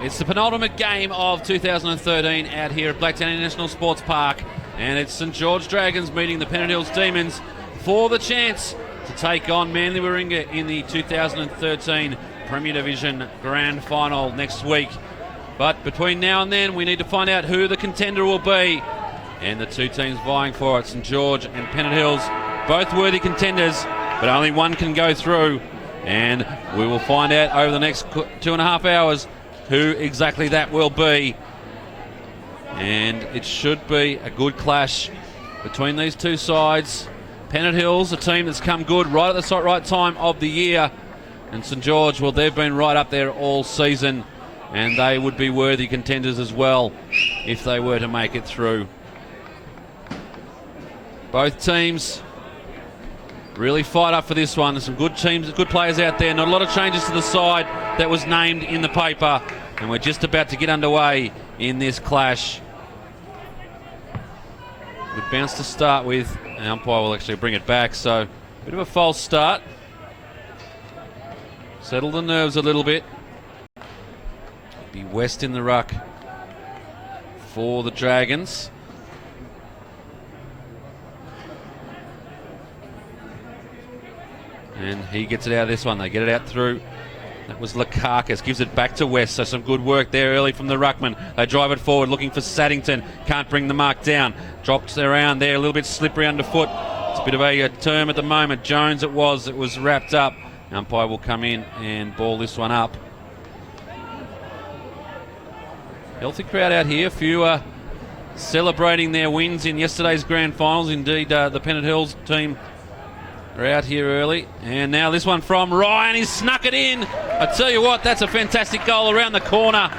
It's the penultimate game of 2013 out here at Blacktown International Sports Park, and it's St George Dragons meeting the Pennant Hills Demons for the chance to take on Manly Warringah in the 2013 Premier Division Grand Final next week. But between now and then, we need to find out who the contender will be, and the two teams vying for it, St George and Pennant Hills, both worthy contenders, but only one can go through, and we will find out over the next 2.5 hours who exactly that will be. And it should be a good clash between these two sides. Pennant Hills, a team that's come good right at the right time of the year, and St George, well, they've been right up there all season, and they would be worthy contenders as well if they were to make it through. Both teams really fight up for this one. There's some good teams, good players out there. Not a lot of changes to the side that was named in the paper, and we're just about to get underway in this clash. Good bounce to start with. The umpire will actually bring it back, so a bit of a false start. Settle the nerves a little bit. Be West in the ruck for the Dragons. And he gets it out of this one. They get it out through. That was Lakakis. Gives it back to West. So some good work there early from the ruckman. They drive it forward looking for Saddington. Can't bring the mark down. Drops around there. A little bit slippery underfoot. It's a bit of a term at the moment. Jones it was wrapped up. Umpire will come in and ball this one up. Healthy crowd out here. Few celebrating their wins in yesterday's grand finals. Indeed, the Pennant Hills team are out here early. And now this one from Ryan. He's snuck it in. I tell you what, that's a fantastic goal around the corner.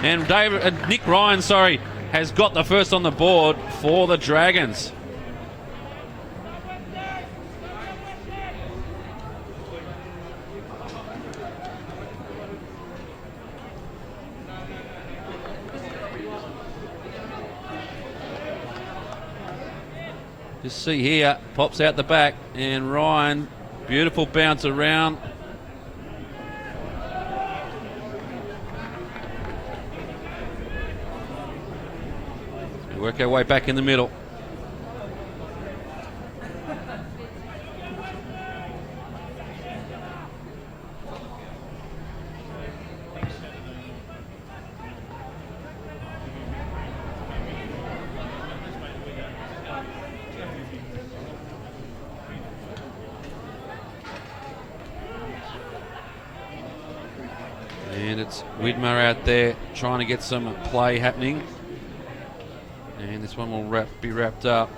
And Nick Ryan, has got the first on the board for the Dragons. Just see here, pops out the back, and Ryan, beautiful bounce around. We work our way back in the middle. And it's Widmer out there trying to get some play happening. And this one will be wrapped up.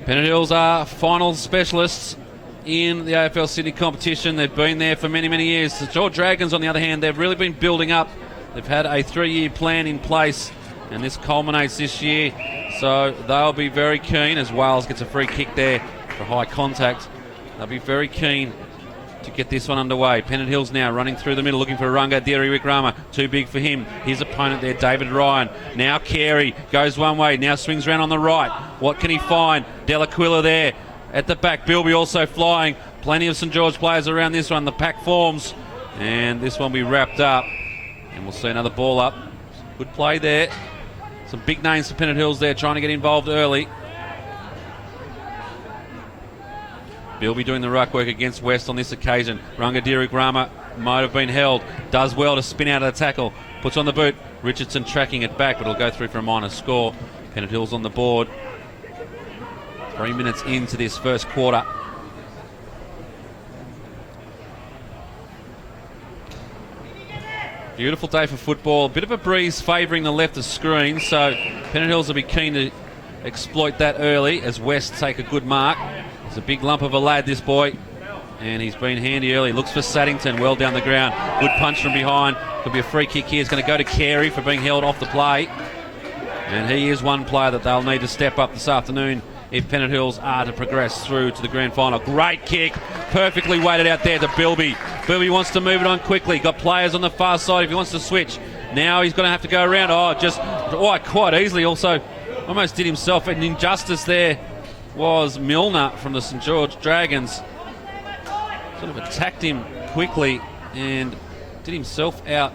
Pennant Hills are final specialists in the AFL Sydney competition. They've been there for many, many years. The George Dragons, on the other hand, they've really been building up. They've had a 3-year plan in place, and this culminates this year. So they'll be very keen, as Wales gets a free kick there for high contact. They'll be very keen to get this one underway. Pennant Hills now running through the middle looking for Runga Diri Wikrama. Too big for him. His opponent there, David Ryan. Now Carey goes one way. Now swings around on the right. What can he find? Delaquila there at the back. Bilby also flying. Plenty of St George players around this one. The pack forms. And this one will be wrapped up. And we'll see another ball up. Good play there. Some big names for Pennant Hills there trying to get involved early. Bilby doing the ruck work against West on this occasion. Rangadirik Rama might have been held. Does well to spin out of the tackle. Puts on the boot. Richardson tracking it back, but it'll go through for a minor score. Pennant Hills on the board. 3 minutes into this first quarter. Beautiful day for football. A bit of a breeze favouring the left of screen, so Pennant Hills will be keen to exploit that early as West take a good mark. He's a big lump of a lad, this boy, and he's been handy early. Looks for Saddington, well down the ground. Good punch from behind. Could be a free kick here. It's going to go to Carey for being held off the play. And he is one player that they'll need to step up this afternoon if Pennant Hills are to progress through to the grand final. Great kick, perfectly weighted out there to Bilby. Bilby wants to move it on quickly. Got players on the far side if he wants to switch. Now he's going to have to go around. Quite easily. Also, almost did himself an injustice there. Was Milner from the St George Dragons. sort of attacked him quickly and did himself out.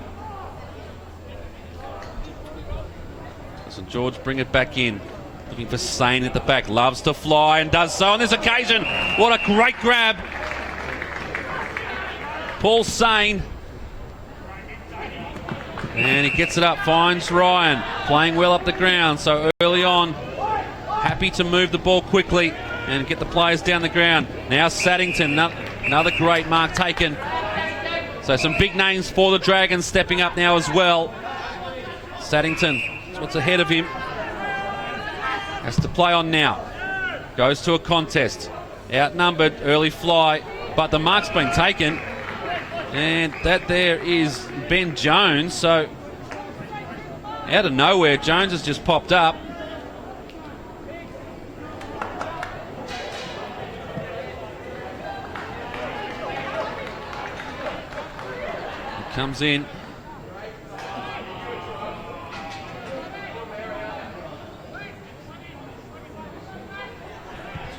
St George bring it back in. Looking for Sane at the back. Loves to fly and does so on this occasion. What a great grab. Paul Sane. And he gets it up, finds Ryan. Playing well up the ground, so early on. Happy to move the ball quickly and get the players down the ground. Now Saddington, another great mark taken. So some big names for the Dragons stepping up now as well. Saddington, that's what's ahead of him. Has to play on now. Goes to a contest. Outnumbered, early fly, but the mark's been taken. And that there is Ben Jones. So out of nowhere, Jones has just popped up. He comes in.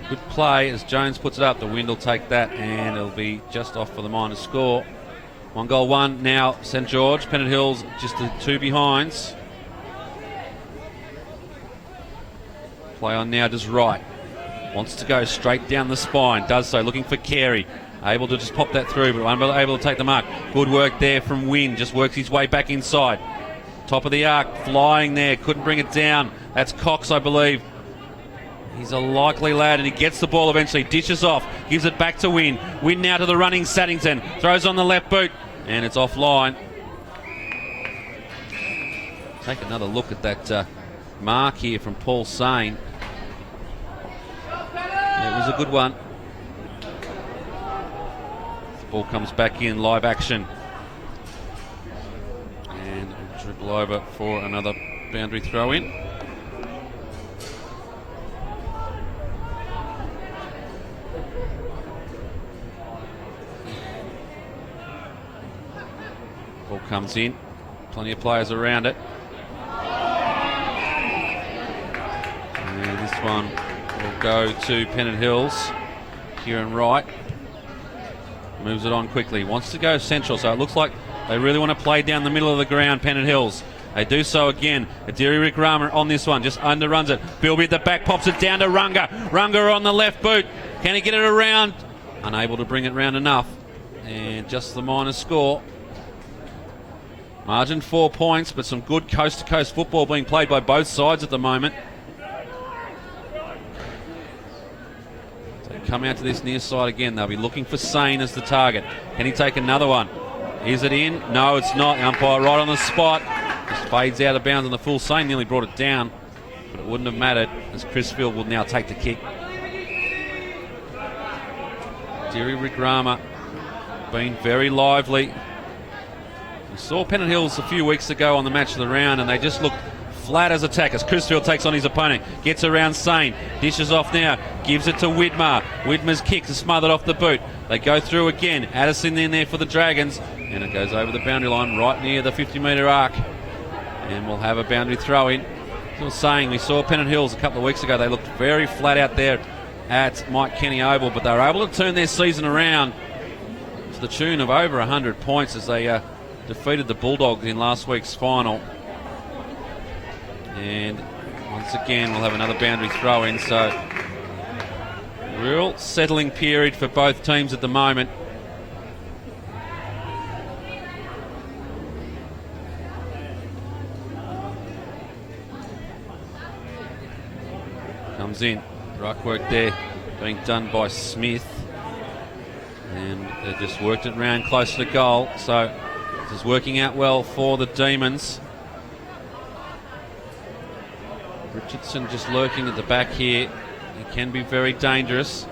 Good play as Jones puts it up. The wind will take that and it'll be just off for the minor score. 1-1 now, St George. Pennant Hills just the two behinds. Play on now, does Wright. Wants to go straight down the spine. Does so, looking for Carey. Able to just pop that through, but unable to take the mark. Good work there from Wynn. Just works his way back inside. Top of the arc, flying there. Couldn't bring it down. That's Cox, I believe. He's a likely lad, and he gets the ball eventually. Dishes off, gives it back to Wynn. Wynn now to the running Saddington. Throws on the left boot, and it's offline. Take another look at that mark here from Paul Sane. Yeah, it was a good one. The ball comes back in, live action. And we'll dribble over for another boundary throw in. Ball comes in, plenty of players around it. And this one will go to Pennant Hills. Kieran Wright moves it on quickly, wants to go central, so it looks like they really want to play down the middle of the ground, Pennant Hills. They do so again. Adiri Rick-Rama on this one, just underruns it. Bilby at the back, pops it down to Runga. Runga on the left boot. Can he get it around? Unable to bring it round enough. And just the minor score. Margin 4 points, but some good coast-to-coast football being played by both sides at the moment. So come out to this near side again. They'll be looking for Sane as the target. Can he take another one? Is it in? No, it's not. The umpire right on the spot. Just fades out of bounds on the full. Sane nearly brought it down, but it wouldn't have mattered as Crisfield will now take the kick. Jerry Rick-Rama been very lively. We saw Pennant Hills a few weeks ago on the match of the round, and they just looked flat as attackers. Crisfield takes on his opponent, gets around Sane, dishes off now, gives it to Widmer. Widmer's kick is smothered off the boot. They go through again. Addison in there for the Dragons, and it goes over the boundary line right near the 50-metre arc. And we'll have a boundary throw in. As I was saying, we saw Pennant Hills a couple of weeks ago. They looked very flat out there at Mike Kenny Oval, but they were able to turn their season around to the tune of over 100 points as they defeated the Bulldogs in last week's final. And once again, we'll have another boundary throw in. So, real settling period for both teams at the moment. Comes in. Ruck work there being done by Smith. And they just worked it round close to the goal. So, this is working out well for the Demons. Richardson just lurking at the back here. He can be very dangerous.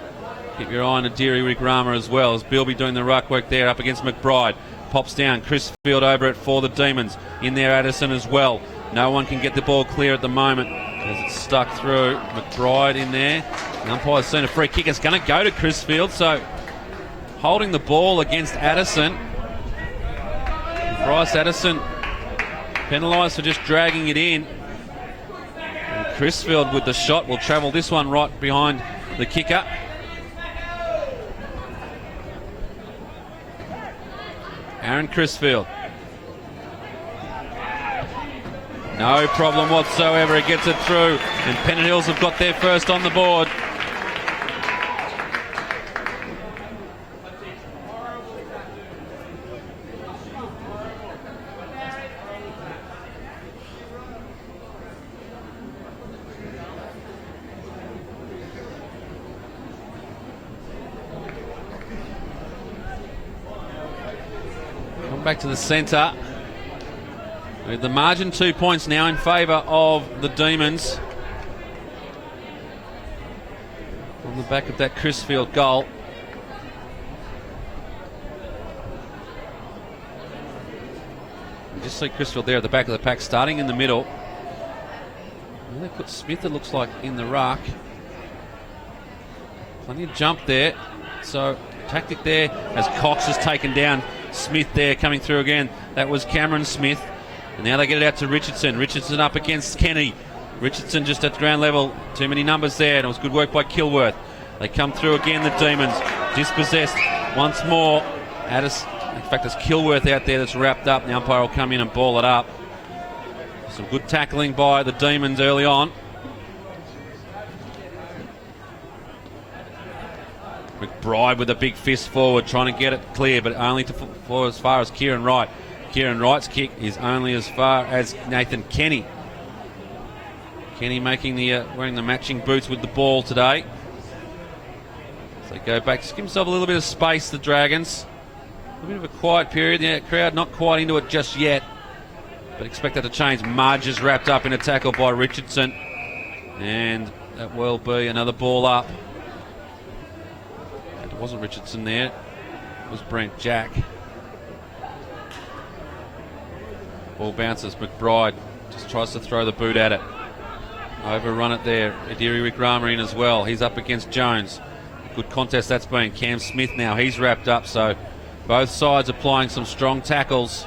Keep your eye on Adiri Rick-Rama as well, as Bilby doing the ruck work there up against McBride. Pops down, Crisfield over it for the Demons. In there, Addison as well. No one can get the ball clear at the moment as it's stuck through. McBride in there. The umpire's seen a free kick. It's going to go to Crisfield, so holding the ball against Addison. Bryce Addison penalised for just dragging it in. And Crisfield with the shot will travel this one right behind the kicker. Aaron Crisfield. No problem whatsoever. He gets it through, and Pennant Hills have got their first on the board. Come back to the centre. With the margin 2 points now in favour of the Demons. On the back of that Crisfield goal. You just see Crisfield there at the back of the pack, starting in the middle. And they put Smith, it looks like, in the ruck. Plenty of jump there. So, tactic there as Cox has taken down Smith there, coming through again. That was Cameron Smith. And now they get it out to Richardson. Richardson up against Kenny. Richardson just at ground level. Too many numbers there. And it was good work by Kilworth. They come through again, the Demons. Dispossessed once more. In fact, there's Kilworth out there that's wrapped up. The umpire will come in and ball it up. Some good tackling by the Demons early on. McBride with a big fist forward, trying to get it clear, but only for as far as Kieran Wright. Kieran Wright's kick is only as far as Nathan Kenny. Kenny making wearing the matching boots with the ball today. So they go back, just give himself a little bit of space, the Dragons. A bit of a quiet period. The crowd not quite into it just yet, but expect that to change. Mudge is wrapped up in a tackle by Richardson, and that will be another ball up. It wasn't Richardson there, it was Brent Jack. Ball bounces, McBride just tries to throw the boot at it. Overrun it there. Adiri Wikrama in as well. He's up against Jones. Good contest that's been. Cam Smith now, he's wrapped up, so both sides applying some strong tackles.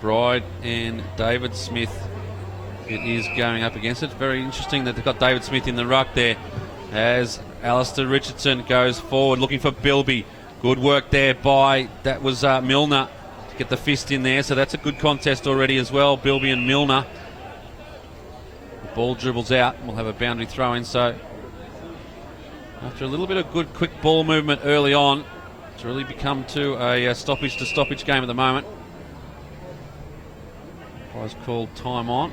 McBride and David Smith. It is going up against it. Very interesting that they've got David Smith in the ruck there as Alistair Richardson goes forward looking for Bilby. Good work there by, that was Milner to get the fist in there. So that's a good contest already as well, Bilby and Milner. The ball dribbles out. We'll have a boundary throw in. So after a little bit of good quick ball movement early on, it's really become to a stoppage to stoppage game at the moment. Was called time on.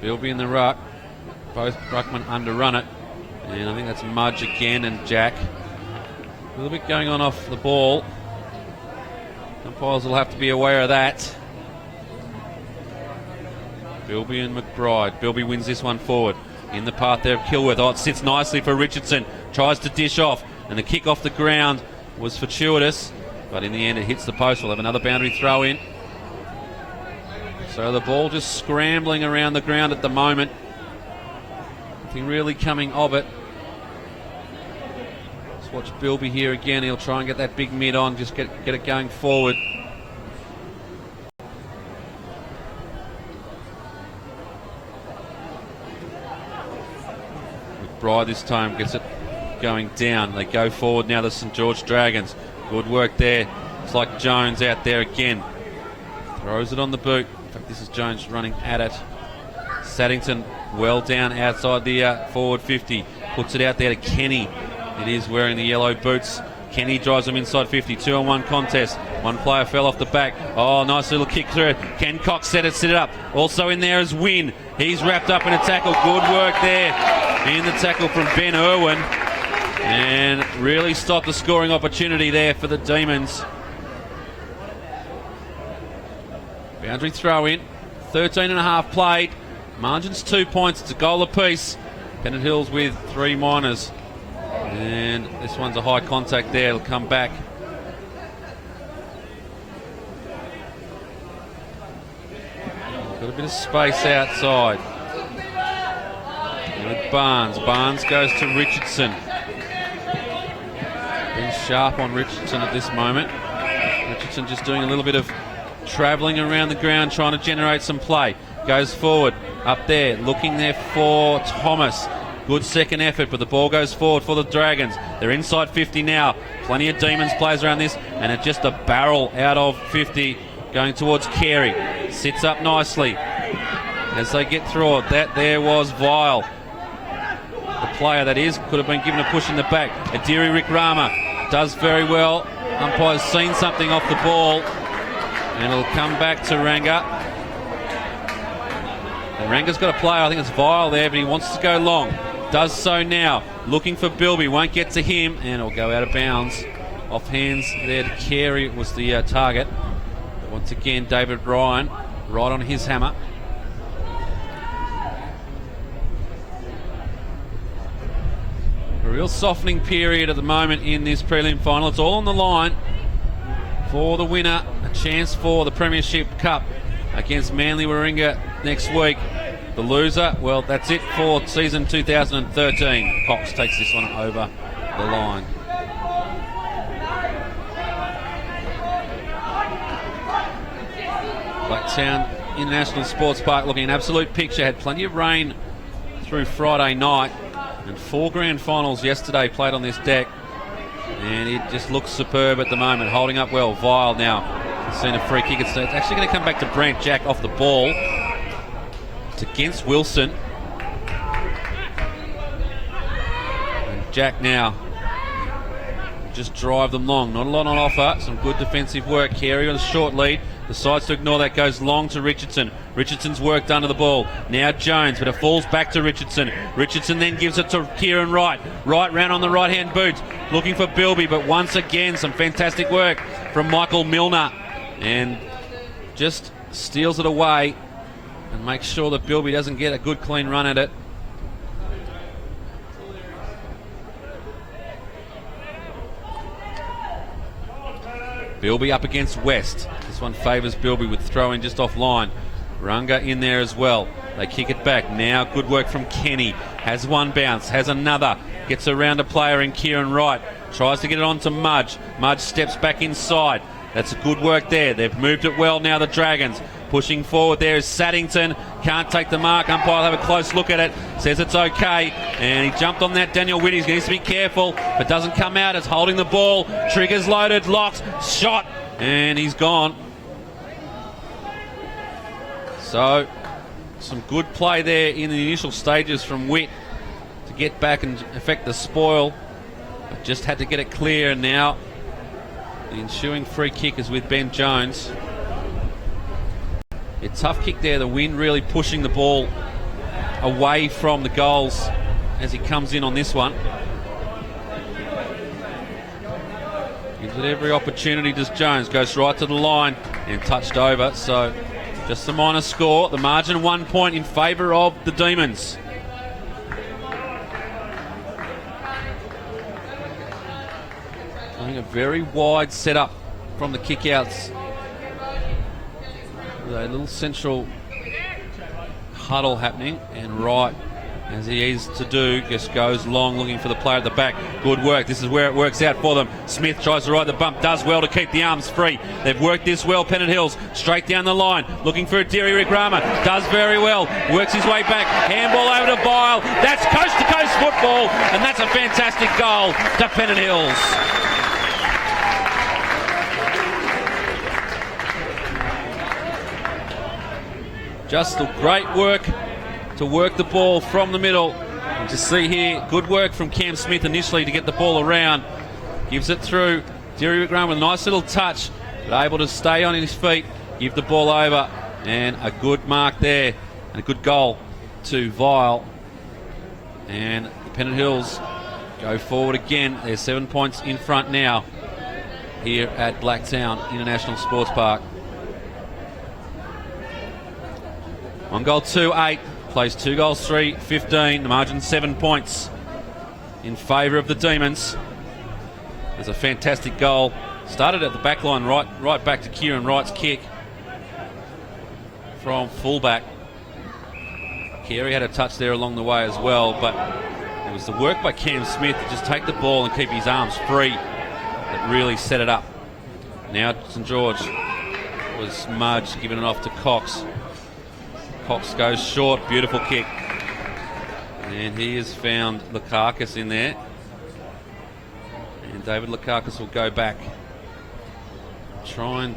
Bilby in the ruck. Both ruckmen underrun it. And I think that's Mudge again and Jack. A little bit going on off the ball. Umpires will have to be aware of that. Bilby and McBride. Bilby wins this one forward. In the path there of Kilworth. Oh, it sits nicely for Richardson. Tries to dish off. And the kick off the ground was fortuitous, but in the end it hits the post. We'll have another boundary throw in. So the ball just scrambling around the ground at the moment. Nothing really coming of it. Let's watch Bilby here again. He'll try and get that big mid on, just get it going forward. McBride this time gets it going down. They go forward now, the St George Dragons. Good work there. It's like Jones out there again. Throws it on the boot. In fact, this is Jones running at it. Saddington well down outside the forward 50. Puts it out there to Kenny. It is wearing the yellow boots. Kenny drives them inside 50. 2-on-1 contest. One player fell off the back. Oh, nice little kick through it. Ken Cox set it up. Also in there is Wynn. He's wrapped up in a tackle. Good work there. In the tackle from Ben Irwin. And really stopped the scoring opportunity there for the Demons. Boundary throw in. 13.5 played. Margin's 2 points. It's a goal apiece. Pennant Hills with 3 minors. And this one's a high contact there. It'll come back. Got a bit of space outside. With Barnes. Barnes goes to Richardson. Been sharp on Richardson at this moment. Richardson just doing a little bit of travelling around the ground trying to generate some play. Goes forward, up there, looking there for Thomas. Good second effort, but the ball goes forward for the Dragons. They're inside 50 now. Plenty of Demons players around this, and it's just a barrel out of 50 going towards Carey. Sits up nicely as they get through it. That there was Vile. The player that is could have been given a push in the back. Adiri Rick Rama does very well. Umpire's seen something off the ball, and it'll come back to Ranga. And Ranga's got a player, I think it's Vile there, but he wants to go long. Does so now. Looking for Bilby, won't get to him, and it'll go out of bounds. Off hands there to Carey was the target. But once again, David Ryan right on his hammer. A real softening period at the moment in this prelim final. It's all on the line for the winner. A chance for the Premiership Cup against Manly Warringah next week. The loser, well, that's it for season 2013. Cox takes this one over the line. Blacktown International Sports Park looking an absolute picture. Had plenty of rain through Friday night, and 4 grand finals yesterday played on this deck, and it just looks superb at the moment, holding up well. Vile now seen a free kick. It's actually going to come back to Brant Jack off the ball. It's against Wilson, and Jack now just drive them long. Not a lot on offer. Some good defensive work. Carey on a short lead. Decides to ignore that. Goes long to Richardson. Richardson's worked under the ball. Now Jones, but it falls back to Richardson. Richardson then gives it to Kieran Wright. Wright round on the right-hand boot. Looking for Bilby, but once again, some fantastic work from Michael Milner. And just steals it away and makes sure that Bilby doesn't get a good clean run at it. Bilby up against West. This one favours Bilby with throw-in just offline. Runga in there as well. They kick it back. Now good work from Kenny. Has one bounce. Has another. Gets around a player in Kieran Wright. Tries to get it on to Mudge. Mudge steps back inside. That's good work there. They've moved it well now, the Dragons. Pushing forward there is Saddington. Can't take the mark. Umpire will have a close look at it. Says it's okay. And he jumped on that. Daniel Whitty. He needs to be careful. But doesn't come out. It's holding the ball. Triggers loaded. Locked. Shot. And he's gone. So, some good play there in the initial stages from Witt to get back and affect the spoil. But just had to get it clear. And now the ensuing free kick is with Ben Jones. A tough kick there, the wind really pushing the ball away from the goals as he comes in on this one. Gives it every opportunity, does Jones. Goes right to the line and touched over. So just a minor score. The margin 1 point in favour of the Demons. Playing a very wide setup from the kick-outs. A little central huddle happening, and Wright, as he is to do, just goes long looking for the player at the back. Good work. This is where it works out for them. Smith tries to ride the bump, does well to keep the arms free. They've worked this well. Pennant Hills straight down the line, looking for Adiri Rick Rama. Does very well. Works his way back. Handball over to Vile. That's coast-to-coast football, and that's a fantastic goal to Pennant Hills. Just great work to work the ball from the middle. And to see here, good work from Cam Smith initially to get the ball around. Gives it through. Derry McGrath with a nice little touch, but able to stay on his feet, give the ball over, and a good mark there, and a good goal to Vile. And the Pennant Hills go forward again. They're 7 points in front now here at Blacktown International Sports Park. 1 goal, 2-8. Plays 2 goals, 3-15. The margin 7 points in favour of the Demons. There's a fantastic goal. Started at the back line, right back to Kieran Wright's kick from fullback. Carey had a touch there along the way as well, but it was the work by Cam Smith to just take the ball and keep his arms free that really set it up. Now St George was Mudge giving it off to Cox. Cox goes short, beautiful kick. And he has found Lukakis in there. And David Lukakis will go back. Try and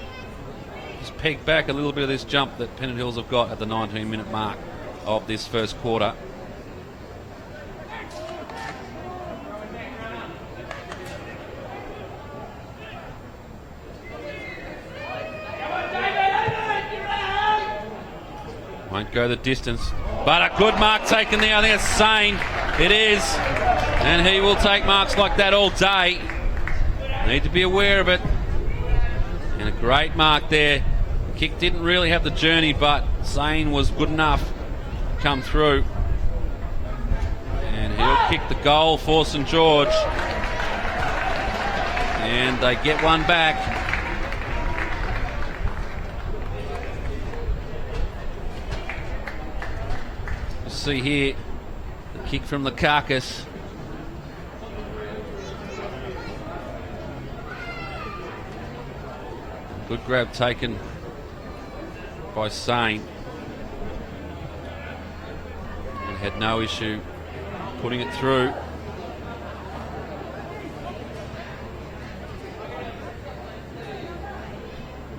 just peg back a little bit of this jump that Pennant Hills have got at the 19-minute mark of this first quarter. Won't go the distance, but a good mark taken there. I think it's Sane. It is, and he will take marks like that all day. Need to be aware of it. And a great mark there. The kick didn't really have the journey, but Sane was good enough to come through. And he'll kick the goal for St George. And they get one back. See here, the kick from Lukakis. Good grab taken by Sane. And had no issue putting it through.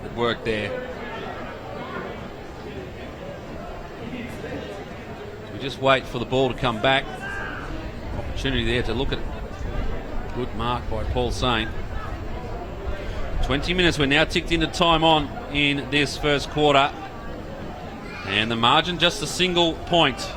Good work there. We just wait for the ball to come back. Opportunity there to look at it. Good mark by Paul Sane. 20 minutes, we're now ticked into time on in this first quarter. And the margin just a single point.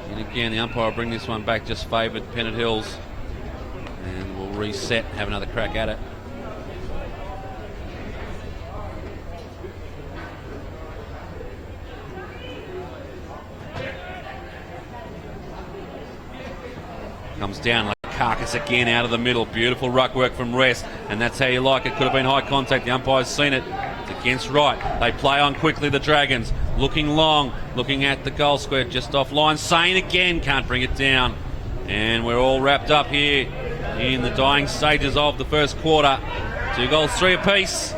And again, the umpire will bring this one back, just favoured Pennant Hills. And we'll reset, have another crack at it. Comes down like Carcass again out of the middle. Beautiful ruck work from Rest, and that's how you like it. Could have been high contact. The umpire's seen it. It's against right. They play on quickly, the Dragons. Looking long, looking at the goal square just offline. Sane again, can't bring it down. And we're all wrapped up here in the dying stages of the first quarter. 2 goals, 3 apiece.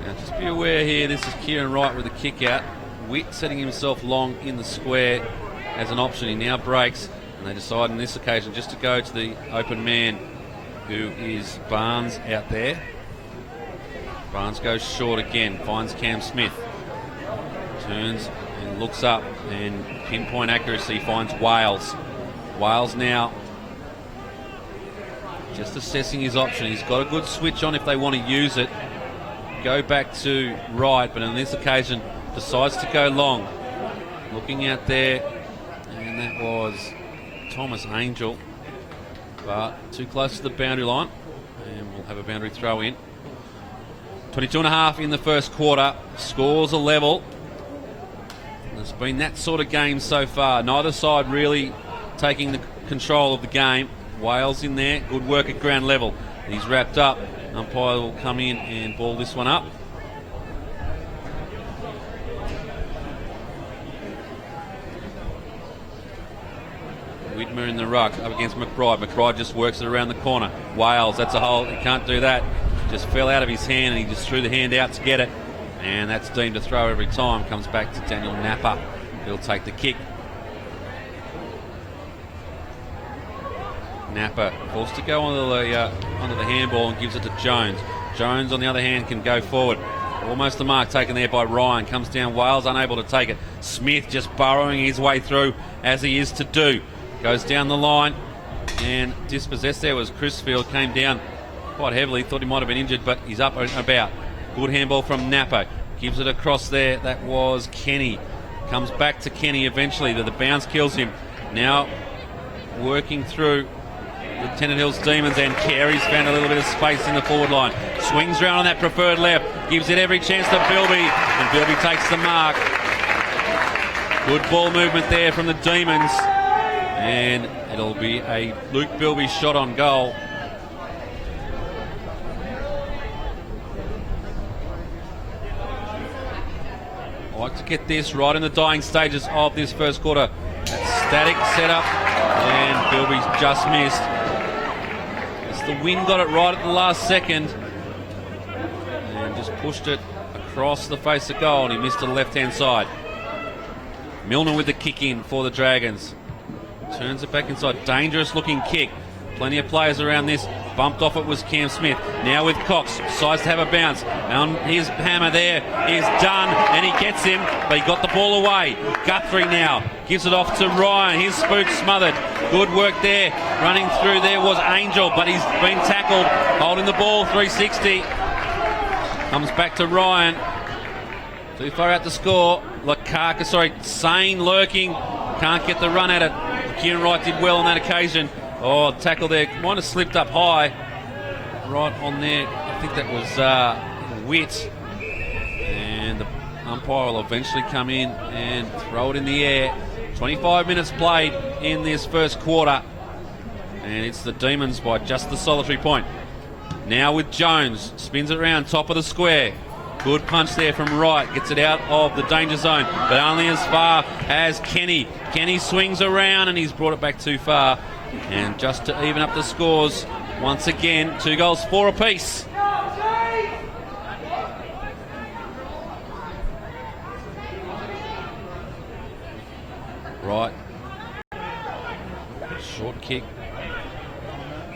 Now just be aware here, this is Kieran Wright with a kick out. Witt setting himself long in the square as an option. He now breaks, and they decide on this occasion just to go to the open man, who is Barnes out there. Barnes goes short again, finds Cam Smith, turns and looks up, and pinpoint accuracy finds Wales. Wales now just assessing his option. He's got a good switch on if they want to use it. Go back to right, but on this occasion decides to go long. Looking out there, and that was Thomas Angel, but too close to the boundary line, and we'll have a boundary throw in. 22 and a half in the first quarter. Scores are level. There's been that sort of game so far. Neither side really taking the control of the game. Wales in there, good work at ground level. He's wrapped up. Umpire will come in and ball this one up. Widmer in the ruck up against McBride. McBride just works it around the corner. Wales, that's a hole. He can't do that. Just fell out of his hand, and he just threw the hand out to get it. And that's deemed a throw every time. Comes back to Daniel Napper. He'll take the kick. Napper forced to go onto the handball and gives it to Jones. Jones, on the other hand, can go forward. Almost the mark taken there by Ryan. Comes down. Wales unable to take it. Smith just burrowing his way through, as he is to do. Goes down the line, and dispossessed there was Crisfield. Came down quite heavily. Thought he might have been injured, but he's up and about. Good handball from Napper. Gives it across there. That was Kenny. Comes back to Kenny eventually. The bounce kills him. Now working through the Pennant Hills Demons, and Carey's found a little bit of space in the forward line. Swings round on that preferred left. Gives it every chance to Bilby, and Bilby takes the mark. Good ball movement there from the Demons. And it'll be a Luke Bilby shot on goal. I to get this right in the dying stages of this first quarter. That static setup, and Bilby's just missed. As the wind got it right at the last second, and just pushed it across the face of goal, and he missed to the left-hand side. Milner with the kick in for the Dragons. Turns it back inside. Dangerous looking kick. Plenty of players around this. Bumped off it was Cam Smith. Now with Cox. Decides to have a bounce. And his hammer there is done. And he gets him. But he got the ball away. Guthrie now gives it off to Ryan. His spook smothered. Good work there. Running through there was Angel. But he's been tackled. Holding the ball. 360. Comes back to Ryan. Too far out to score. Sane lurking. Can't get the run at it. Kieran Wright did well on that occasion. Oh, tackle there. Might have slipped up high. Right on there. I think that was Witt. And the umpire will eventually come in and throw it in the air. 25 minutes played in this first quarter. And it's the Demons by just the solitary point. Now with Jones. Spins it around, top of the square. Good punch there from Wright. Gets it out of the danger zone, but only as far as Kenny. Kenny swings around and he's brought it back too far. And just to even up the scores, once again, 2 goals, 4 apiece. Right. Short kick.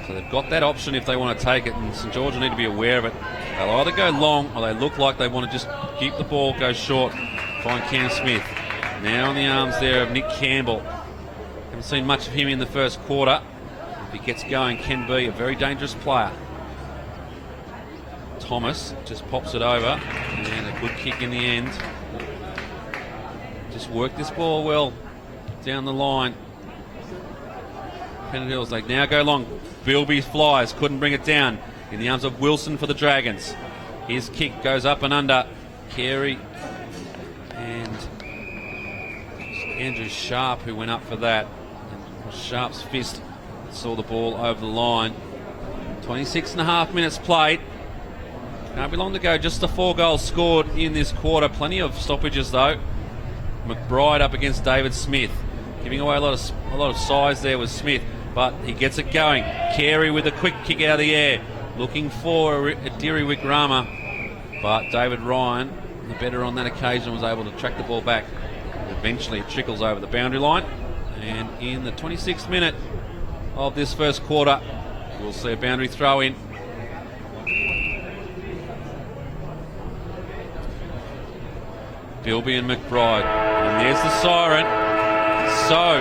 So they've got that option if they want to take it, and St George will need to be aware of it. They'll either go long or they look like they want to just keep the ball, go short, find Cam Smith. Now on the arms there of Nick Campbell. Haven't seen much of him in the first quarter. If he gets going, can be a very dangerous player. Thomas just pops it over, and a good kick in the end. Just work this ball well down the line. Pennant Hills, they now go long. Bilby flies, couldn't bring it down. In the arms of Wilson for the Dragons. His kick goes up and under. Carey and Andrew Sharp who went up for that. And Sharp's fist saw the ball over the line. 26 and a half minutes played. Can't be long to go. Just the 4 goals scored in this quarter. Plenty of stoppages though. McBride up against David Smith. Giving away a lot of size there was Smith. But he gets it going. Carey with a quick kick out of the air. Looking for a Diri Wickrama. But David Ryan, the better on that occasion, was able to track the ball back. Eventually it trickles over the boundary line. And in the 26th minute of this first quarter, we'll see a boundary throw in. Bilby and McBride. And there's the siren. So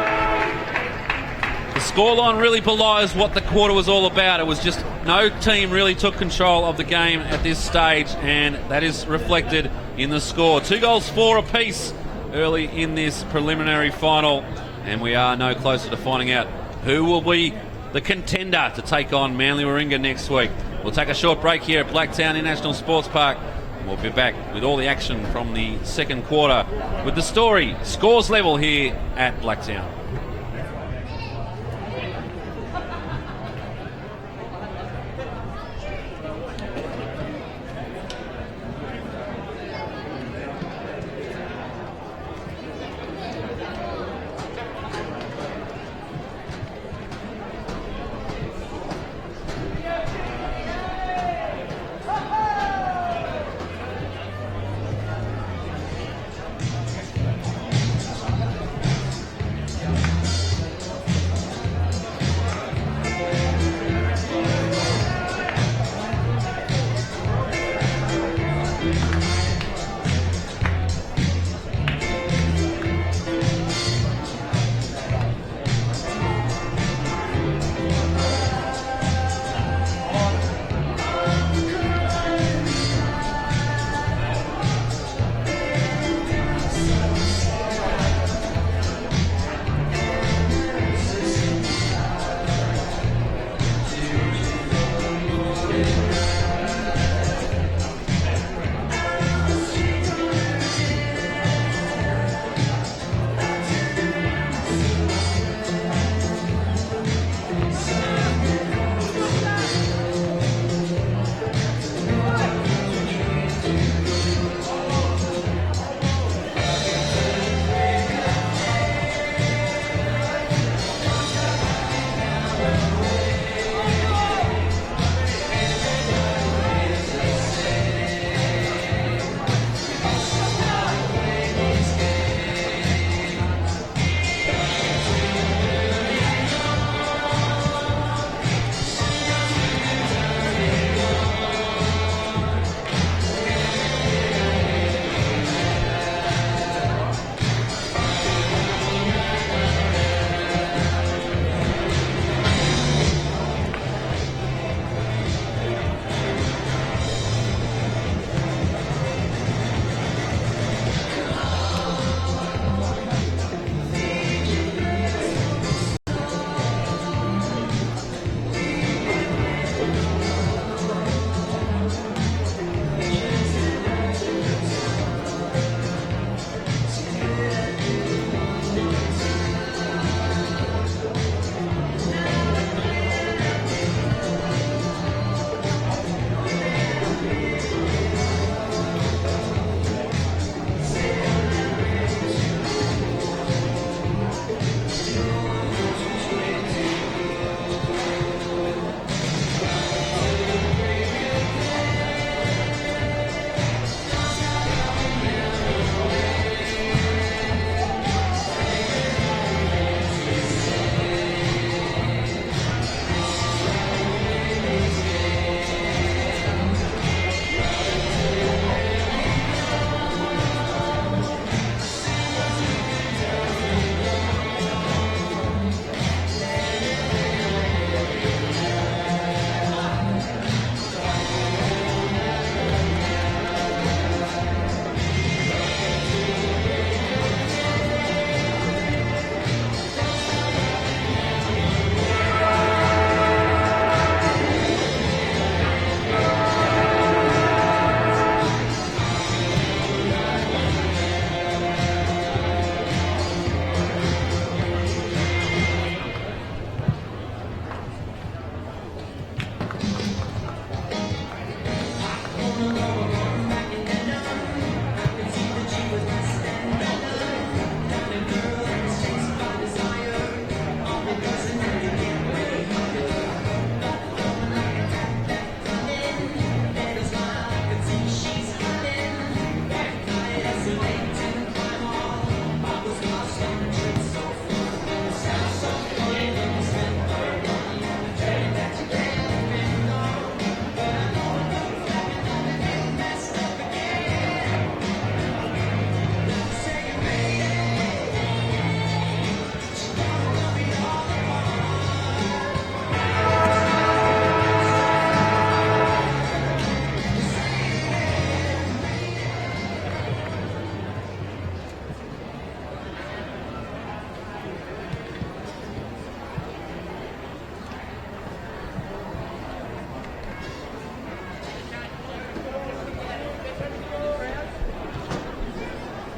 the scoreline really belies what the quarter was all about. It was just no team really took control of the game at this stage, and that is reflected in the score. 2 goals, 4 apiece early in this preliminary final, and we are no closer to finding out who will be the contender to take on Manly Warringah next week. We'll take a short break here at Blacktown International Sports Park. We'll be back with all the action from the second quarter with the story, scores level here at Blacktown.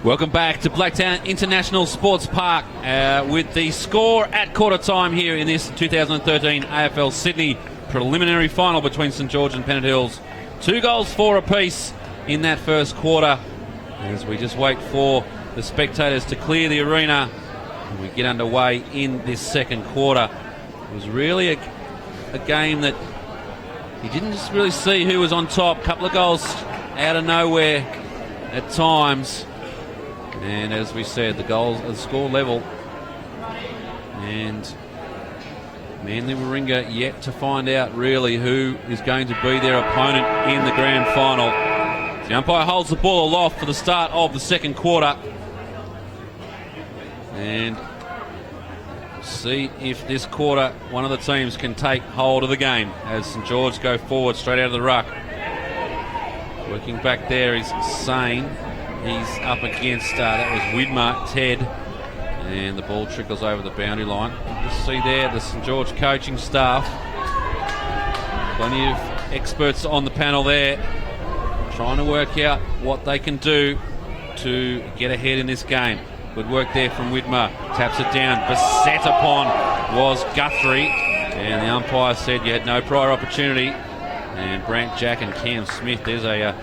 Welcome back to Blacktown International Sports Park with the score at quarter time here in this 2013 AFL Sydney preliminary final between St George and Pennant Hills. 2 goals for apiece in that first quarter as we just wait for the spectators to clear the arena and we get underway in this second quarter. It was really a game that you didn't just really see who was on top. A couple of goals out of nowhere at times. And as we said, the score level. And Manly Warringah yet to find out really who is going to be their opponent in the grand final. The umpire holds the ball aloft for the start of the second quarter. And see if this quarter one of the teams can take hold of the game as St George go forward straight out of the ruck. Working back there is Sane. He's up against, that was Widmer, Ted. And the ball trickles over the boundary line. You can see there the St George coaching staff. Plenty of experts on the panel there trying to work out what they can do to get ahead in this game. Good work there from Widmer. Taps it down. Beset upon was Guthrie. And the umpire said you had no prior opportunity. And Brant Jack and Cam Smith, there's a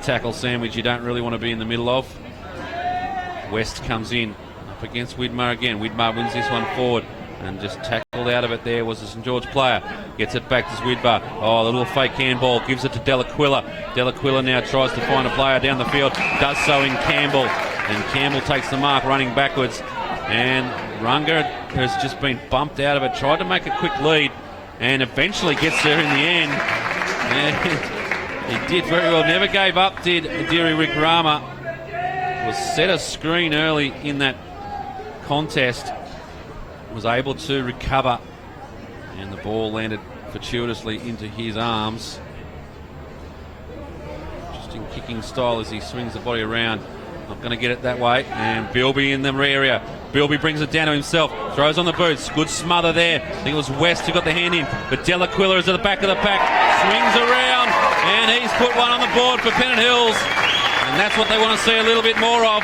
tackle sandwich you don't really want to be in the middle of. West comes in up against Widmer again. Widmer wins this one forward and just tackled out of it there was the St George player. Gets it back to Widmer. Oh, the little fake handball. Gives it to Delaquila. Delaquila now tries to find a player down the field. Does so in Campbell. And Campbell takes the mark running backwards. And Runga has just been bumped out of it. Tried to make a quick lead and eventually gets there in the end. And he did very well. Never gave up, did Adiri Wikrama. Was set a screen early in that contest. Was able to recover. And the ball landed fortuitously into his arms. Interesting kicking style as he swings the body around. Not going to get it that way. And Bilby in the area. Bilby brings it down to himself. Throws on the boots. Good smother there. I think it was West who got the hand in. But Delaquila is at the back of the pack. Swings around. And he's put one on the board for Pennant Hills. And that's what they want to see a little bit more of.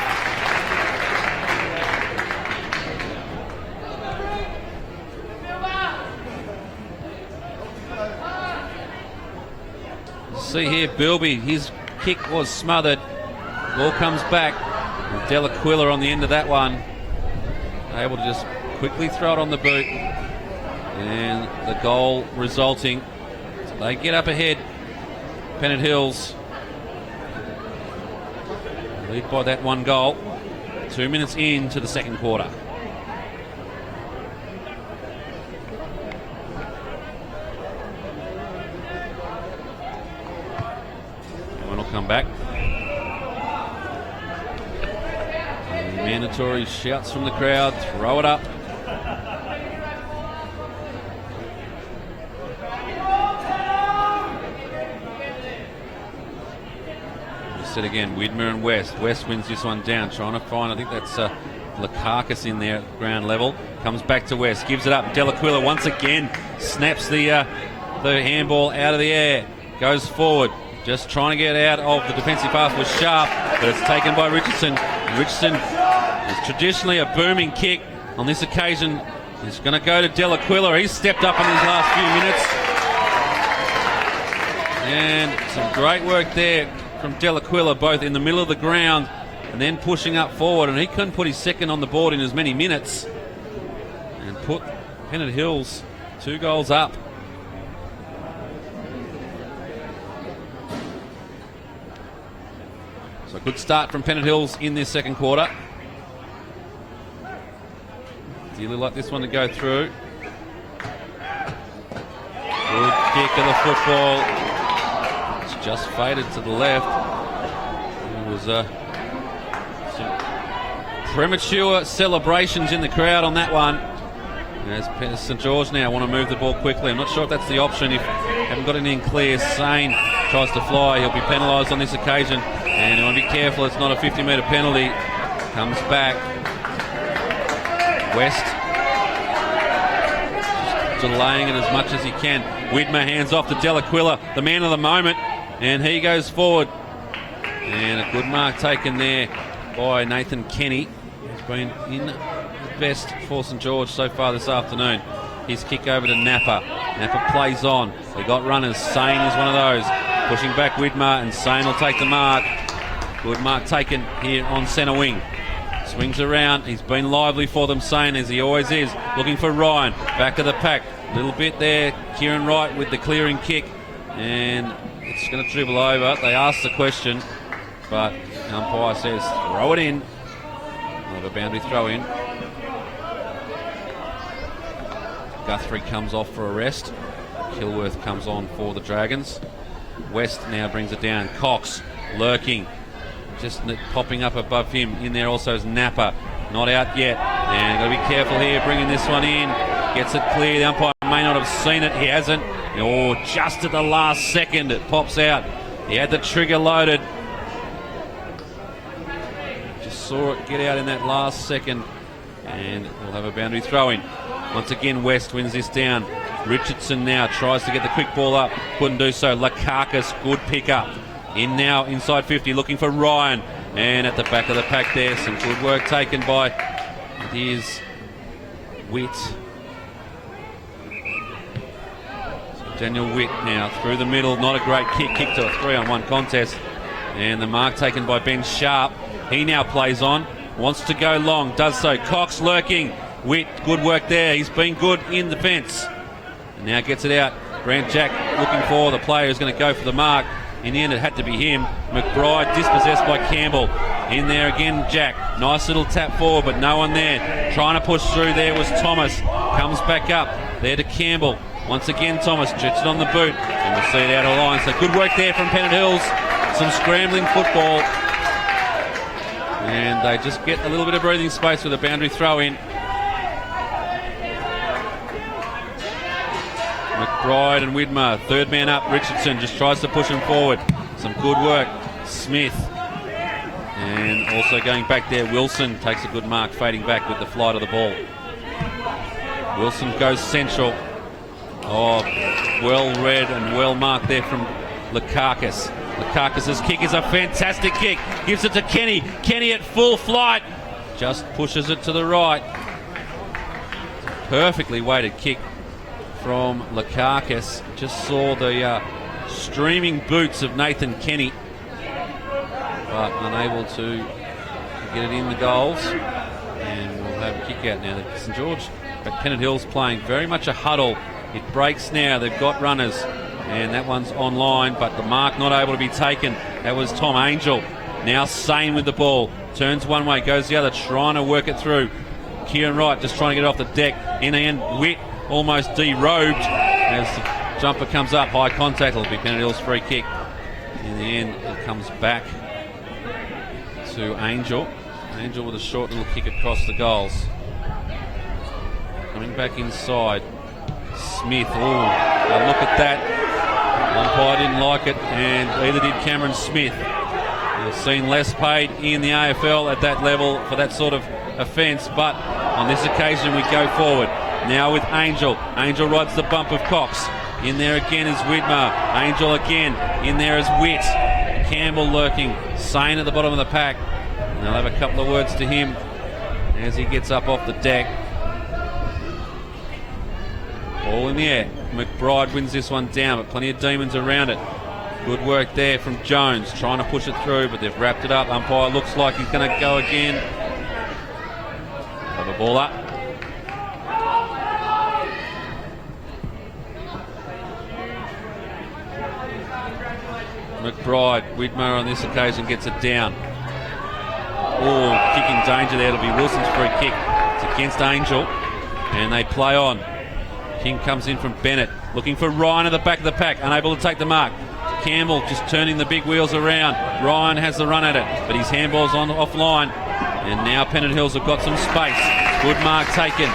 See here, Bilby. His kick was smothered. Ball comes back. Delaquila on the end of that one. Able to just quickly throw it on the boot. And the goal resulting. So they get up ahead. Pennant Hills lead by that 1 goal. 2 minutes into the second quarter. One will come back. Mandatory shouts from the crowd. Throw it up. Said again, Widmer and West. West wins this one down, trying to find, I think that's Lukakas in there at ground level. Comes back to West, gives it up. Delaquila once again snaps the handball out of the air. Goes forward, just trying to get out of the defensive half was Sharp, but it's taken by Richardson. Richardson is traditionally a booming kick. On this occasion, he's going to go to Delaquila. He's stepped up in his last few minutes. And some great work there from Delaquila, both in the middle of the ground and then pushing up forward, and he couldn't put his second on the board in as many minutes and put Pennant Hills 2 goals up. So a good start from Pennant Hills in this second quarter. Really like this one to go through. Good kick of the football. Just faded to the left. There was some premature celebrations in the crowd on that one. As St George now want to move the ball quickly. I'm not sure if that's the option. If haven't got anything clear, Sane tries to fly. He'll be penalised on this occasion. And you want to be careful. It's not a 50-metre penalty. Comes back. West just delaying it as much as he can. Widmer hands off to Delaquila, the man of the moment. And he goes forward. And a good mark taken there by Nathan Kenny. He's been in his best for St George so far this afternoon. His kick over to Napa. Napa plays on. They got runners. Sane is one of those. Pushing back Widmer, and Sane will take the mark. Good mark taken here on centre wing. Swings around. He's been lively for them, Sane, as he always is. Looking for Ryan. Back of the pack. Little bit there. Kieran Wright with the clearing kick. And it's going to dribble over. They asked the question, but the umpire says throw it in. We'll have a boundary throw in. Guthrie comes off for a rest. Kilworth comes on for the Dragons. West now brings it down. Cox lurking, just popping up above him. In there also is Napa, not out yet. And got to be careful here, bringing this one in. Gets it clear. The umpire may not have seen it. He hasn't. Oh, just at the last second it pops out. He had the trigger loaded. Just saw it get out in that last second. And we'll have a boundary throw in. Once again, West wins this down. Richardson now tries to get the quick ball up. Couldn't do so. Lakakis, good pick up. In now, inside 50, looking for Ryan. And at the back of the pack there, some good work taken by his Witt. Daniel Witt now through the middle. Not a great kick. Kick to a 3-on-1 contest. And the mark taken by Ben Sharp. He now plays on. Wants to go long. Does so. Cox lurking. Witt, good work there. He's been good in the fence. And now gets it out. Grant Jack looking for the player who's going to go for the mark. In the end, it had to be him. McBride dispossessed by Campbell. In there again, Jack. Nice little tap forward, but no one there. Trying to push through there was Thomas. Comes back up. There to Campbell. Once again, Thomas stretched it on the boot. And we'll see it out of line. So good work there from Pennant Hills. Some scrambling football. And they just get a little bit of breathing space with a boundary throw in. McBride and Widmer, third man up. Richardson just tries to push him forward. Some good work. Smith. And also going back there, Wilson takes a good mark, fading back with the flight of the ball. Wilson goes central. Oh, well read and well marked there from Lakakis. Lakakis' kick is a fantastic kick. Gives it to Kenny. Kenny at full flight. Just pushes it to the right. Perfectly weighted kick from Lakakis. Just saw the streaming boots of Nathan Kenny, but unable to get it in the goals. And we'll have a kick out now. St George, but Pennant Hills playing very much a huddle. It breaks now. They've got runners, and that one's online, but the mark not able to be taken. That was Tom Angel. Now Sane with the ball. Turns one way, goes the other, trying to work it through. Kieran Wright just trying to get it off the deck. In the end, Witt almost derobed as the jumper comes up. High contact. It'll be Pennant Hills' free kick. In the end, it comes back to Angel. Angel with a short little kick across the goals. Coming back inside. Smith. Oh, look at that. Umpire didn't like it, and either did Cameron Smith. We've seen less paid in the AFL at that level for that sort of offence, but on this occasion we go forward. Now with Angel. Angel rides the bump of Cox. In there again is Widmer. Angel again. In there is Witt. Campbell lurking. Sane at the bottom of the pack. And they'll have a couple of words to him as he gets up off the deck. Ball in the air. McBride wins this one down, but plenty of Demons around it. Good work there from Jones, trying to push it through, but they've wrapped it up. Umpire looks like he's going to go again. Have a ball up. McBride, Widmer on this occasion gets it down. Oh, kicking danger there. It'll be Wilson's free kick. It's against Angel, and they play on. King comes in from Bennett, looking for Ryan at the back of the pack, unable to take the mark. Campbell just turning the big wheels around. Ryan has the run at it, but his handball's on offline. And now Pennant Hills have got some space. Good mark taken.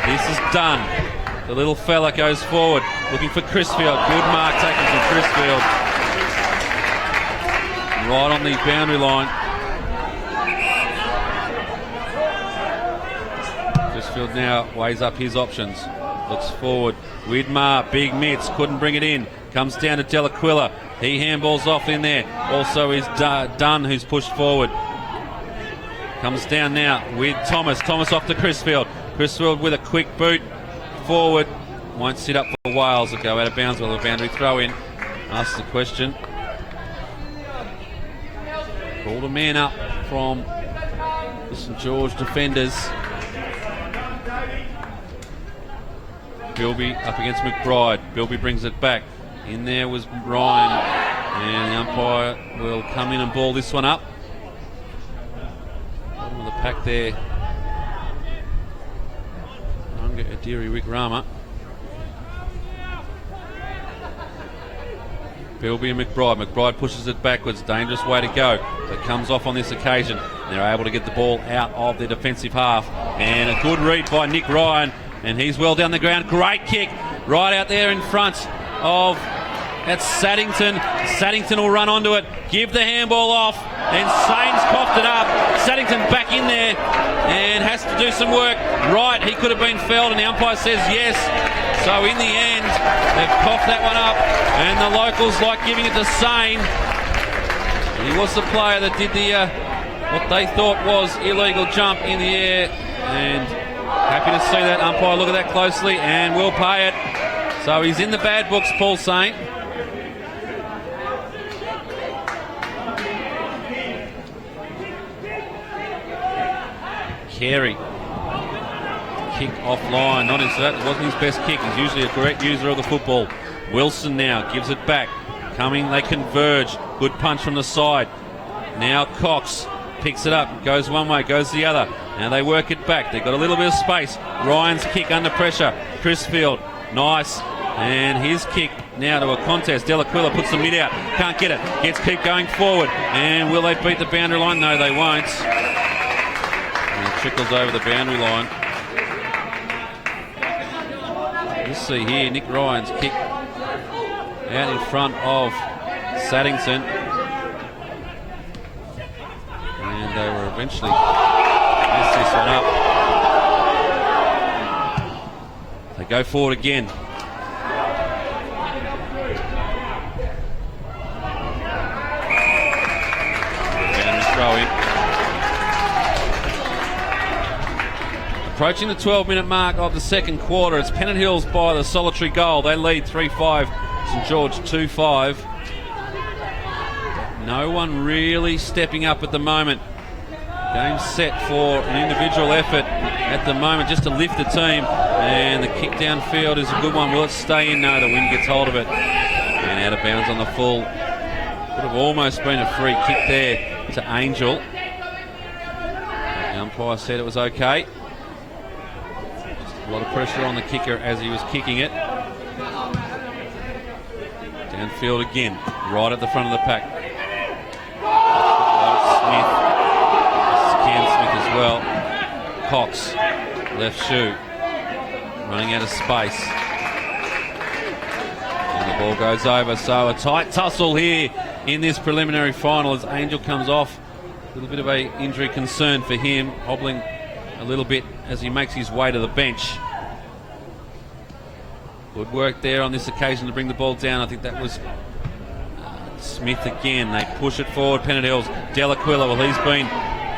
This is done. The little fella goes forward, looking for Crisfield. Good mark taken from Crisfield. Right on the boundary line. Crisfield now weighs up his options. Looks forward. Widmer, big mitts, couldn't bring it in. Comes down to Delaquila. He handballs off in there. Also is Dunn, who's pushed forward. Comes down now with Thomas. Thomas off to Crisfield. Crisfield with a quick boot forward. Won't sit up for Wales. Will go out of bounds with a boundary throw in. Asks the question. Called a man up from the St George defenders. Bilby up against McBride. Bilby brings it back. In there was Ryan. And the umpire will come in and ball this one up. Bottom of the pack there. Unga Adiri Wikrama. Bilby and McBride. McBride pushes it backwards. Dangerous way to go. So it comes off on this occasion. They're able to get the ball out of their defensive half. And a good read by Nick Ryan. And he's well down the ground. Great kick right out there in front of... That's Saddington. Saddington will run onto it. Give the handball off. And Sains coughed it up. Saddington back in there and has to do some work. Right, he could have been felled and the umpire says yes. So in the end, they've coughed that one up. And the locals like giving it to Sain. He was the player that did the what they thought was illegal jump in the air. And happy to see that umpire look at that closely and will pay it. So he's in the bad books, Paul Sain. Carey. Kick offline. That wasn't his best kick. He's usually a correct user of the football. Wilson now gives it back. Coming, they converge. Good punch from the side. Now Cox picks it up. Goes one way, goes the other. Now they work it back. They've got a little bit of space. Ryan's kick under pressure. Crisfield. Nice. And his kick now to a contest. Delaquila puts the mid out. Can't get it. Gets keep going forward. And will they beat the boundary line? No, they won't. And it trickles over the boundary line. Let's see here. Nick Ryan's kick out in front of Saddington. And they were eventually mess this one up. They go forward again. Throw in. Approaching the 12-minute mark of the second quarter. It's Pennant Hills by the solitary goal. They lead 3-5. St George 2-5. No one really stepping up at the moment. Game set for an individual effort at the moment just to lift the team. And the kick downfield is a good one. Will it stay in? No, the wind gets hold of it. And out of bounds on the full. Would have almost been a free kick there to Angel. The umpire said it was okay. Just a lot of pressure on the kicker as he was kicking it. Downfield again, right at the front of the pack. Smith. Cam Smith as well. Cox, left shoe. Running out of space. And the ball goes over. So a tight tussle here in this preliminary final as Angel comes off. A little bit of a injury concern for him, hobbling a little bit as he makes his way to the bench. Good work there on this occasion to bring the ball down. I think that was Smith again. They push it forward, Pennant Hills. Delaquila, well, he's been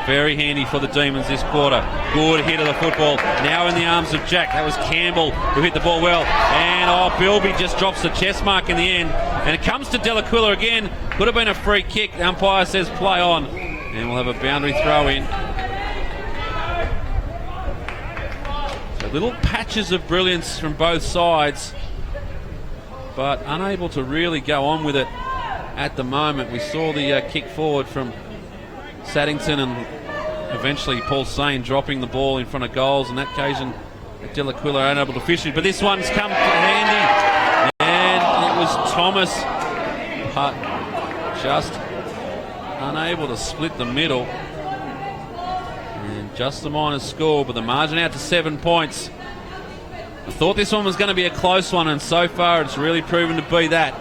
very handy for the Demons this quarter. Good hit of the football. Now in the arms of Jack. That was Campbell who hit the ball well. And Bilby just drops the chest mark in the end. And it comes to Delaquila again. Could have been a free kick. The umpire says play on. And we'll have a boundary throw in. So little patches of brilliance from both sides, but unable to really go on with it at the moment. We saw the kick forward from Saddington and eventually Paul Sain dropping the ball in front of goals. On that occasion, Delaquila unable to fish it. But this one's come handy. And it was Thomas, but just unable to split the middle. And just the minor score, but the margin out to 7 points. I thought this one was going to be a close one, and so far it's really proven to be that.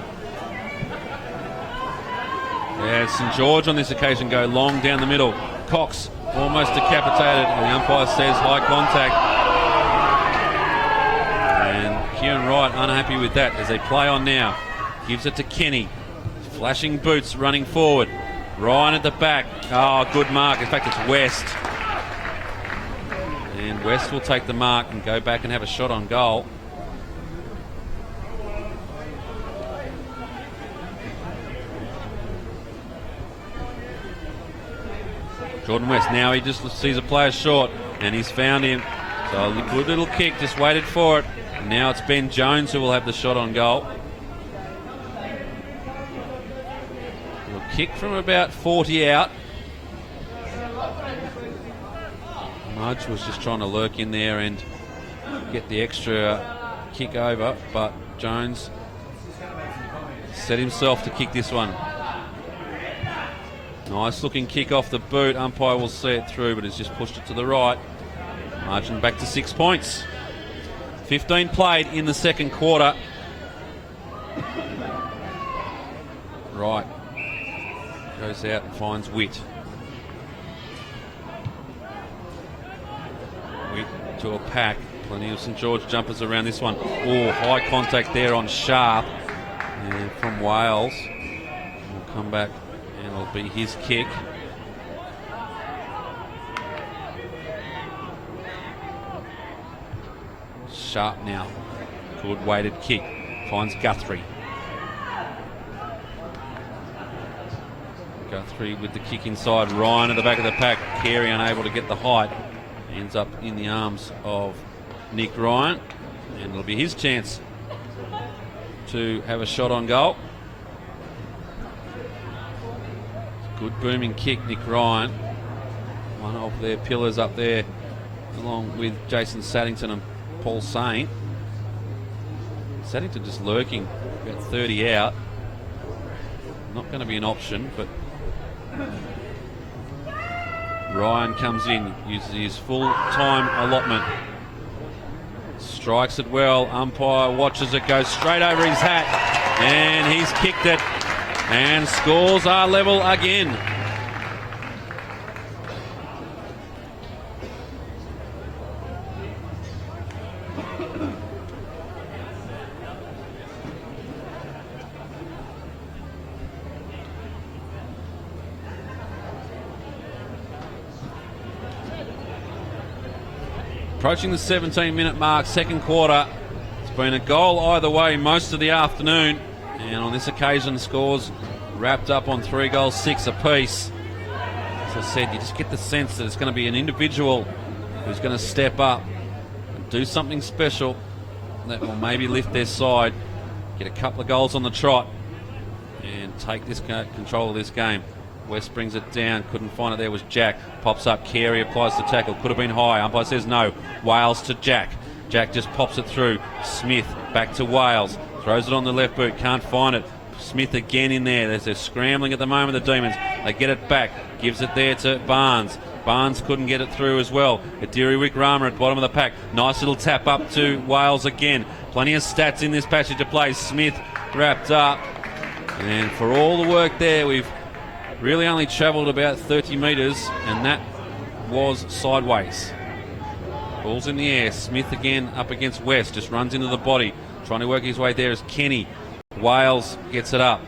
Yeah, St George on this occasion go long down the middle. Cox almost decapitated, and the umpire says high contact. And Kieran Wright unhappy with that as they play on now. Gives it to Kenny. Flashing boots running forward. Ryan at the back. Oh, good mark. In fact, it's West. And West will take the mark and go back and have a shot on goal. Jordan West, now he just sees a player short and he's found him. So a good little kick, just waited for it. And now it's Ben Jones who will have the shot on goal. A kick from about 40 out. Mudge was just trying to lurk in there and get the extra kick over, but Jones set himself to kick this one. Nice looking kick off the boot. Umpire will see it through, but has just pushed it to the right. Margin back to 6 points. 15 played in the second quarter. Right. Goes out and finds Witt. Witt to a pack. Plenty of St George jumpers around this one. Oh, high contact there on Sharp. And from Wales. We'll come back. And it'll be his kick. Sharp now. Good weighted kick. Finds Guthrie. Guthrie with the kick inside. Ryan at the back of the pack. Carey unable to get the height. Ends up in the arms of Nick Ryan. And it'll be his chance to have a shot on goal. Good booming kick, Nick Ryan. One of their pillars up there, along with Jason Saddington and Paul Saint. Saddington just lurking, about 30 out. Not going to be an option, but Ryan comes in, uses his full-time allotment. Strikes it well. Umpire watches it go straight over his hat, and he's kicked it. And scores are level again. Approaching the 17-minute mark, second quarter. It's been a goal either way most of the afternoon. And on this occasion, scores wrapped up on 3 goals, 6 apiece. As I said, you just get the sense that it's going to be an individual who's going to step up and do something special that will maybe lift their side, get a couple of goals on the trot, and take this control of this game. West brings it down, couldn't find it. There was Jack. Pops up, Carey applies the tackle. Could have been high. Umpire says no. Wales to Jack. Jack just pops it through. Smith back to Wales. Throws it on the left boot, can't find it. Smith again in there. They're scrambling at the moment, the Demons. They get it back, gives it there to Barnes. Barnes couldn't get it through as well. Adiri Wickrama at bottom of the pack. Nice little tap up to Wales again. Plenty of stats in this passage of play. Smith wrapped up. And for all the work there, we've really only travelled about 30 metres, and that was sideways. Ball's in the air. Smith again up against West. Just runs into the body. Trying to work his way there is Kenny. Wales gets it up.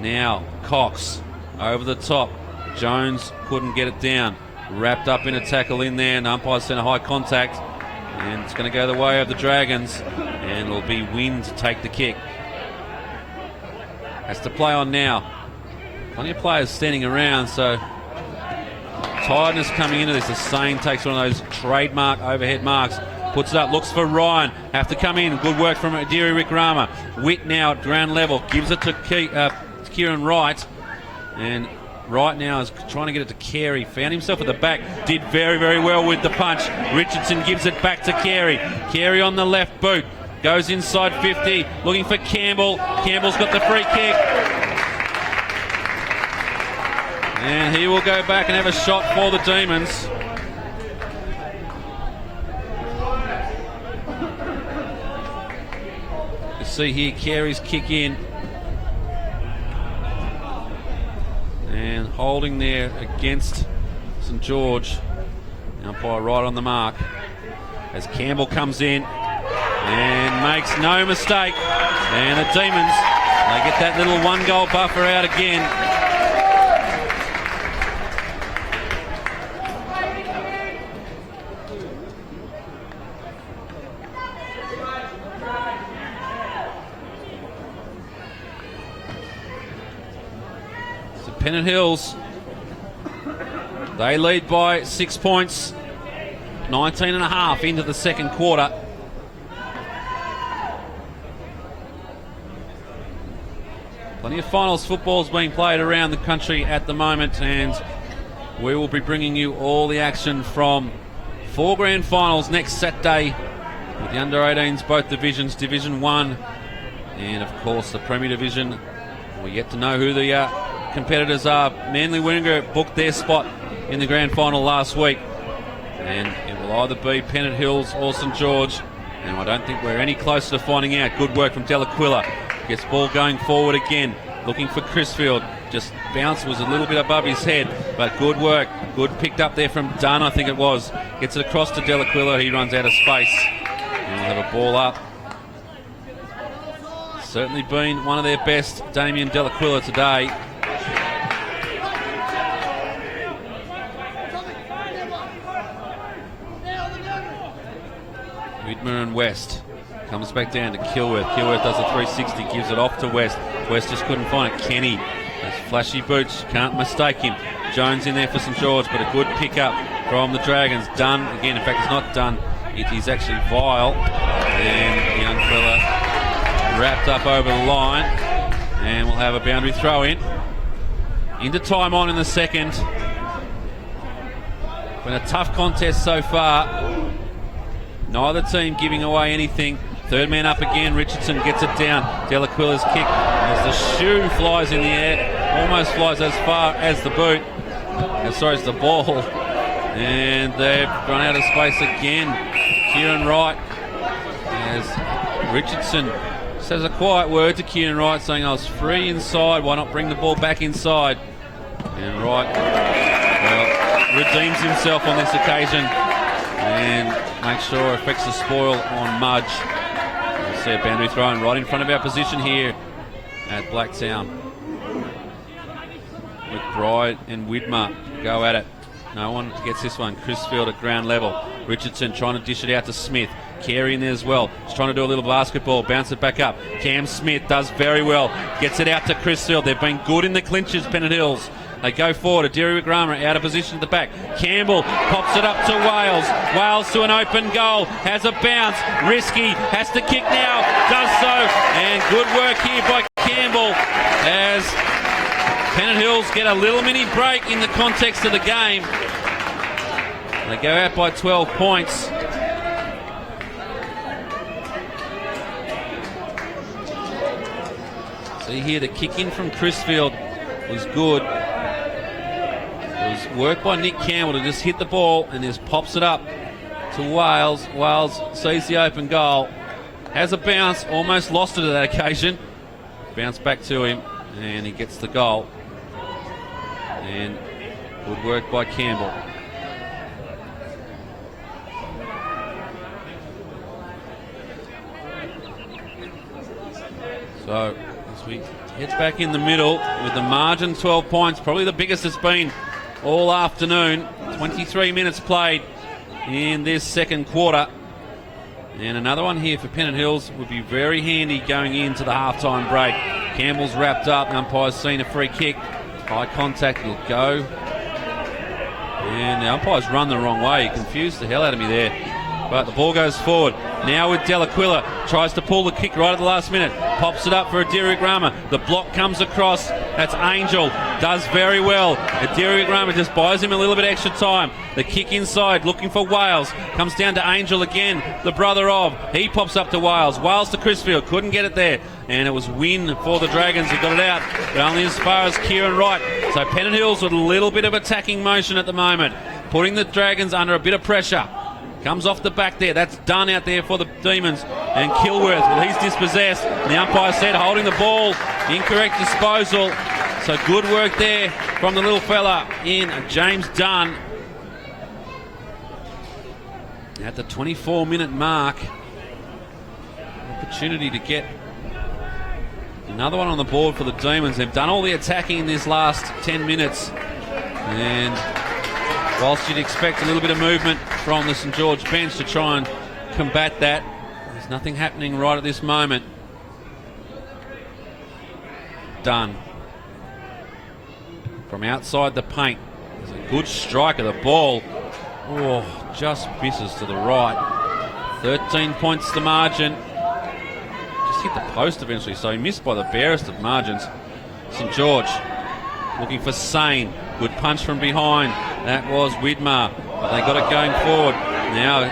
Now Cox over the top. Jones couldn't get it down. Wrapped up in a tackle in there, and umpire sent a high contact. And it's going to go the way of the Dragons. And it'll be Wynn to take the kick. Has to play on now. Plenty of players standing around, so tiredness coming into this. As Sane takes one of those trademark overhead marks. Puts it up, looks for Ryan. Have to come in. Good work from Adiri Wickrama. Witt now at ground level. Gives it to Kieran Wright. And Wright now is trying to get it to Carey. Found himself at the back. Did very, very well with the punch. Richardson gives it back to Carey. Carey on the left boot. Goes inside 50. Looking for Campbell. Campbell's got the free kick. And he will go back and have a shot for the Demons. See here, Carey's kick in, and holding there against St George. Umpire right on the mark as Campbell comes in and makes no mistake. And the Demons, they get that little 1-goal buffer out again. Pennant Hills, they lead by 6 points, 19 and a half into the second quarter. Plenty of finals footballs being played around the country at the moment, and we will be bringing you all the action from 4 grand finals next Saturday with the under-18s, both divisions, Division 1 and of course the Premier Division. We yet to know who the competitors are. Manly Warringah booked their spot in the grand final last week, and it will either be Pennant Hills or St George, and I don't think we're any closer to finding out. Good work from Delaquila. Gets ball going forward again, looking for Crisfield. Just bounce was a little bit above his head, but good work. Good picked up there from Dunn, I think it was. Gets it across to Delaquila. He runs out of space. And we'll have a ball up. Certainly been one of their best, Damien Delaquila, today. Widmer and West. Comes back down to Kilworth. Kilworth does a 360, gives it off to West. West just couldn't find it. Kenny, those flashy boots, can't mistake him. Jones in there for St George, but a good pick-up from the Dragons. Dunn, again, in fact, it's not Dunn. It is actually Vile. And the young fella wrapped up over the line. And we'll have a boundary throw in. Into time on in the second. Been a tough contest so far. Neither team giving away anything. Third man up again. Richardson gets it down. Delaquila's kick as the shoe flies in the air. Almost flies as far as the boot. As the ball. And they've run out of space again. Kieran Wright. As Richardson says a quiet word to Kieran Wright, saying, I was free inside. Why not bring the ball back inside? And Wright, well, redeems himself on this occasion. And make sure affects the spoil on Mudge. We'll see a boundary thrown right in front of our position here at Blacktown. McBride and Widmer go at it. No one gets this one. Crisfield at ground level. Richardson trying to dish it out to Smith. Carey in there as well. He's trying to do a little basketball. Bounce it back up. Cam Smith does very well. Gets it out to Crisfield. They've been good in the clinches, Pennant Hills. They go forward. Adiri Wigrama out of position at the back. Campbell pops it up to Wales. Wales to an open goal. Has a bounce. Risky. Has to kick now. Does so. And good work here by Campbell as Pennant Hills get a little mini break in the context of the game. They go out by 12 points. See here, the kick in from Crisfield was good. It was work by Nick Campbell to just hit the ball and just pops it up to Wales. Wales sees the open goal. Has a bounce, almost lost it at that occasion. Bounce back to him and he gets the goal. And good work by Campbell. So as we head back in the middle with the margin 12 points, probably the biggest it's been all afternoon. 23 minutes played in this second quarter. And another one here for Pennant Hills would be very handy going into the halftime break. Campbell's wrapped up. The umpire's seen a free kick. High contact will go. And the umpire's run the wrong way. He confused the hell out of me there. But the ball goes forward. Now with Delaquila. Tries to pull the kick right at the last minute. Pops it up for Adiri Grama. The block comes across. That's Angel. Does very well. Adiri Grama just buys him a little bit extra time. The kick inside looking for Wales. Comes down to Angel again. The brother of. He pops up to Wales. Wales to Crisfield. Couldn't get it there. And it was win for the Dragons who got it out. But only as far as Kieran Wright. So Pennant Hills with a little bit of attacking motion at the moment. Putting the Dragons under a bit of pressure. Comes off the back there. That's done out there for the Demons. And Kilworth, well, he's dispossessed. And the umpire said holding the ball. Incorrect disposal. So good work there from the little fella in James Dunn. At the 24-minute mark. Opportunity to get another one on the board for the Demons. They've done all the attacking in this last 10 minutes. And whilst you'd expect a little bit of movement from the St George bench to try and combat that, there's nothing happening right at this moment. Done. from outside the paint. There's a good strike of the ball. Oh, just misses to the right. 13 points the margin. Just hit the post eventually, so he missed by the barest of margins. St George looking for Sane. Good punch from behind. That was Widmer, but they got it going forward. Now,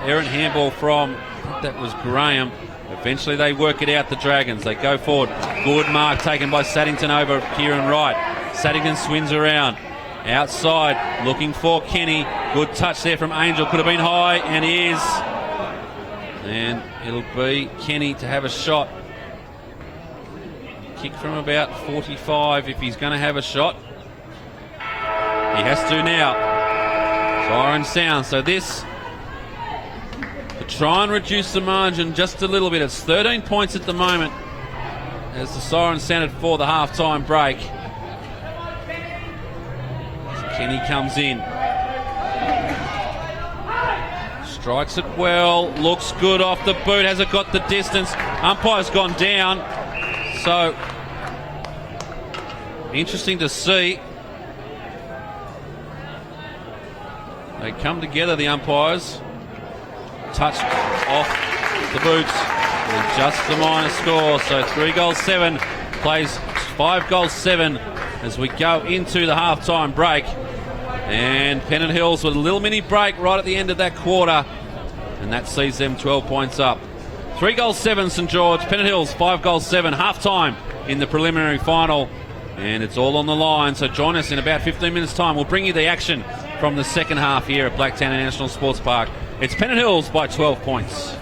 errant handball from, I think that was Graham. Eventually they work it out, the Dragons. They go forward. Good mark taken by Saddington over Kieran Wright. Saddington swings around. Outside, looking for Kenny. Good touch there from Angel. Could have been high, and is. And it'll be Kenny to have a shot. Kick from about 45 if he's going to have a shot. He has to now. Siren sound. So this, to try and reduce the margin just a little bit. It's 13 points at the moment as the siren sounded for the half-time break. Kenny comes in. Strikes it well. Looks good off the boot. Has it got the distance? Umpire's gone down. So, interesting to see. They come together, the umpires. Touch off the boots. Just the minor score. So 3 goals 7 plays 5 goals 7 as we go into the half-time break. And Pennant Hills with a little mini break right at the end of that quarter. And that sees them 12 points up. 3 goals 7 St George. Pennant Hills 5 goals 7. Half-time in the preliminary final. And it's all on the line. So join us in about 15 minutes' time. We'll bring you the action from the second half here at Blacktown International Sports Park. It's Pennant Hills by 12 points.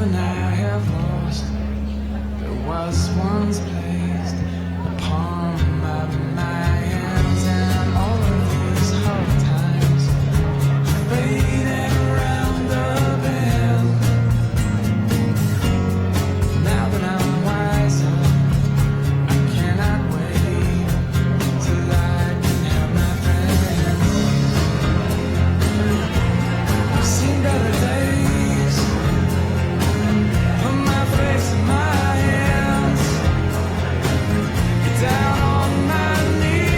Loving I have lost that was once placed upon my hands, and all of these hard times fading around the bend. Now that I'm wiser, I cannot wait till I can have my friends. I've seen better days, put my face in my hands, get down on my knees.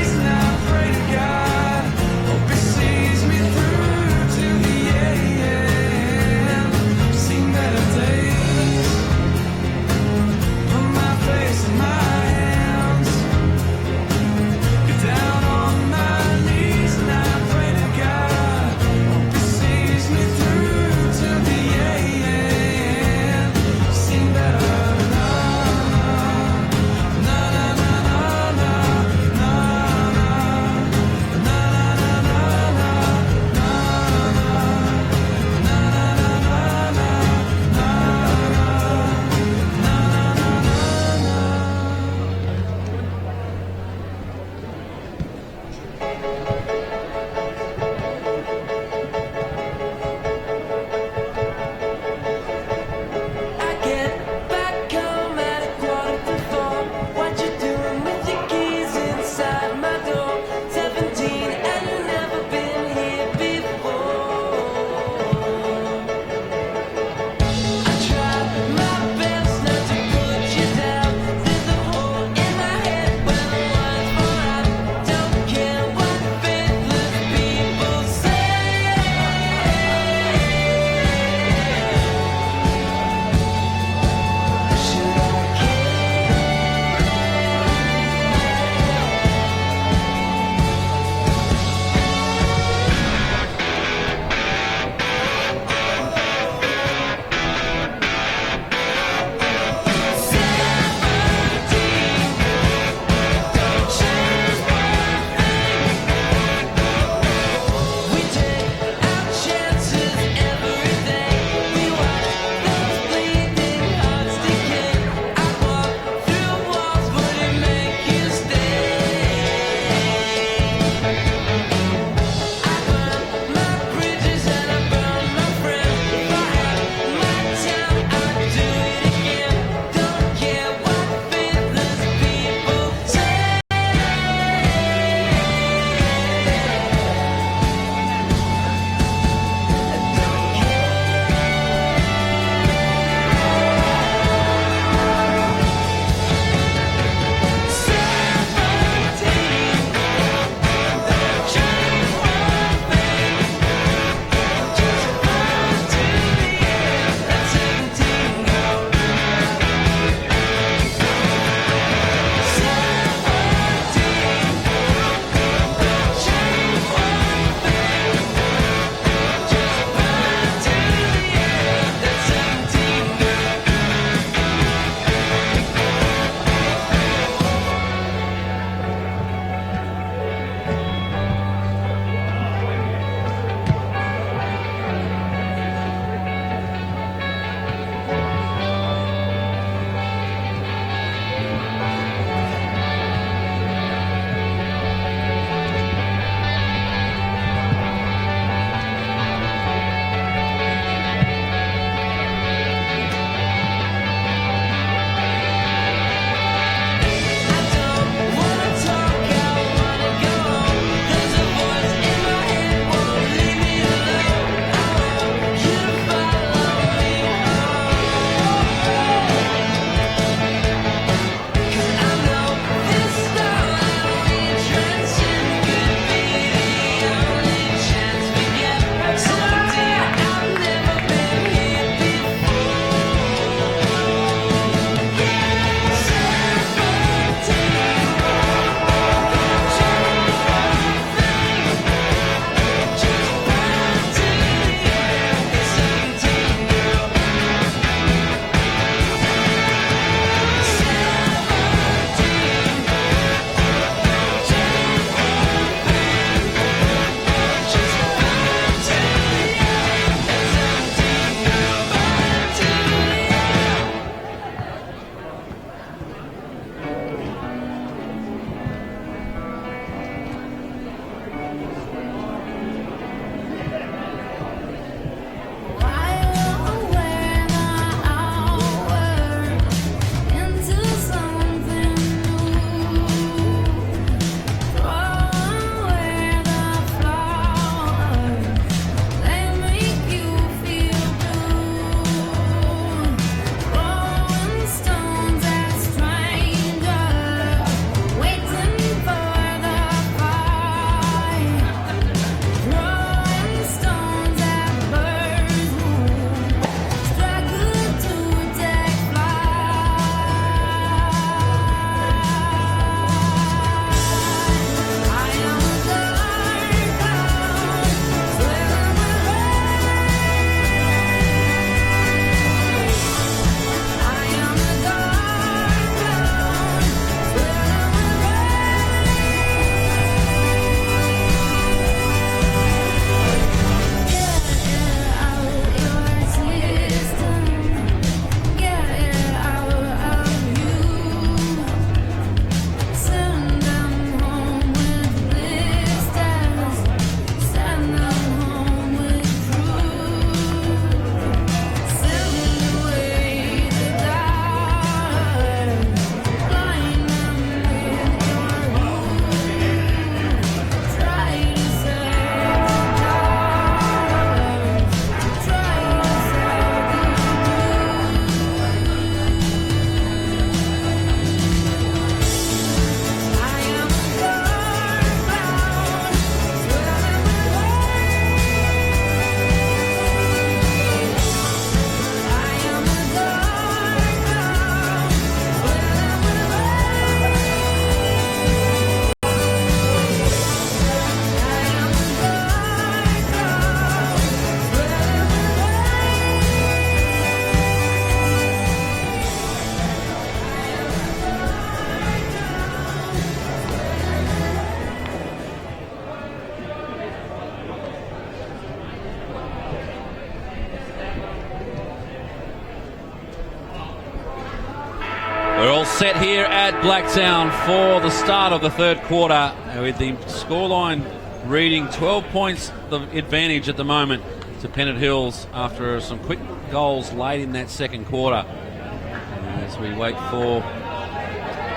We're all set here at Blacktown for the start of the third quarter, with the scoreline reading 12 points the advantage at the moment to Pennant Hills after some quick goals late in that second quarter. As we wait for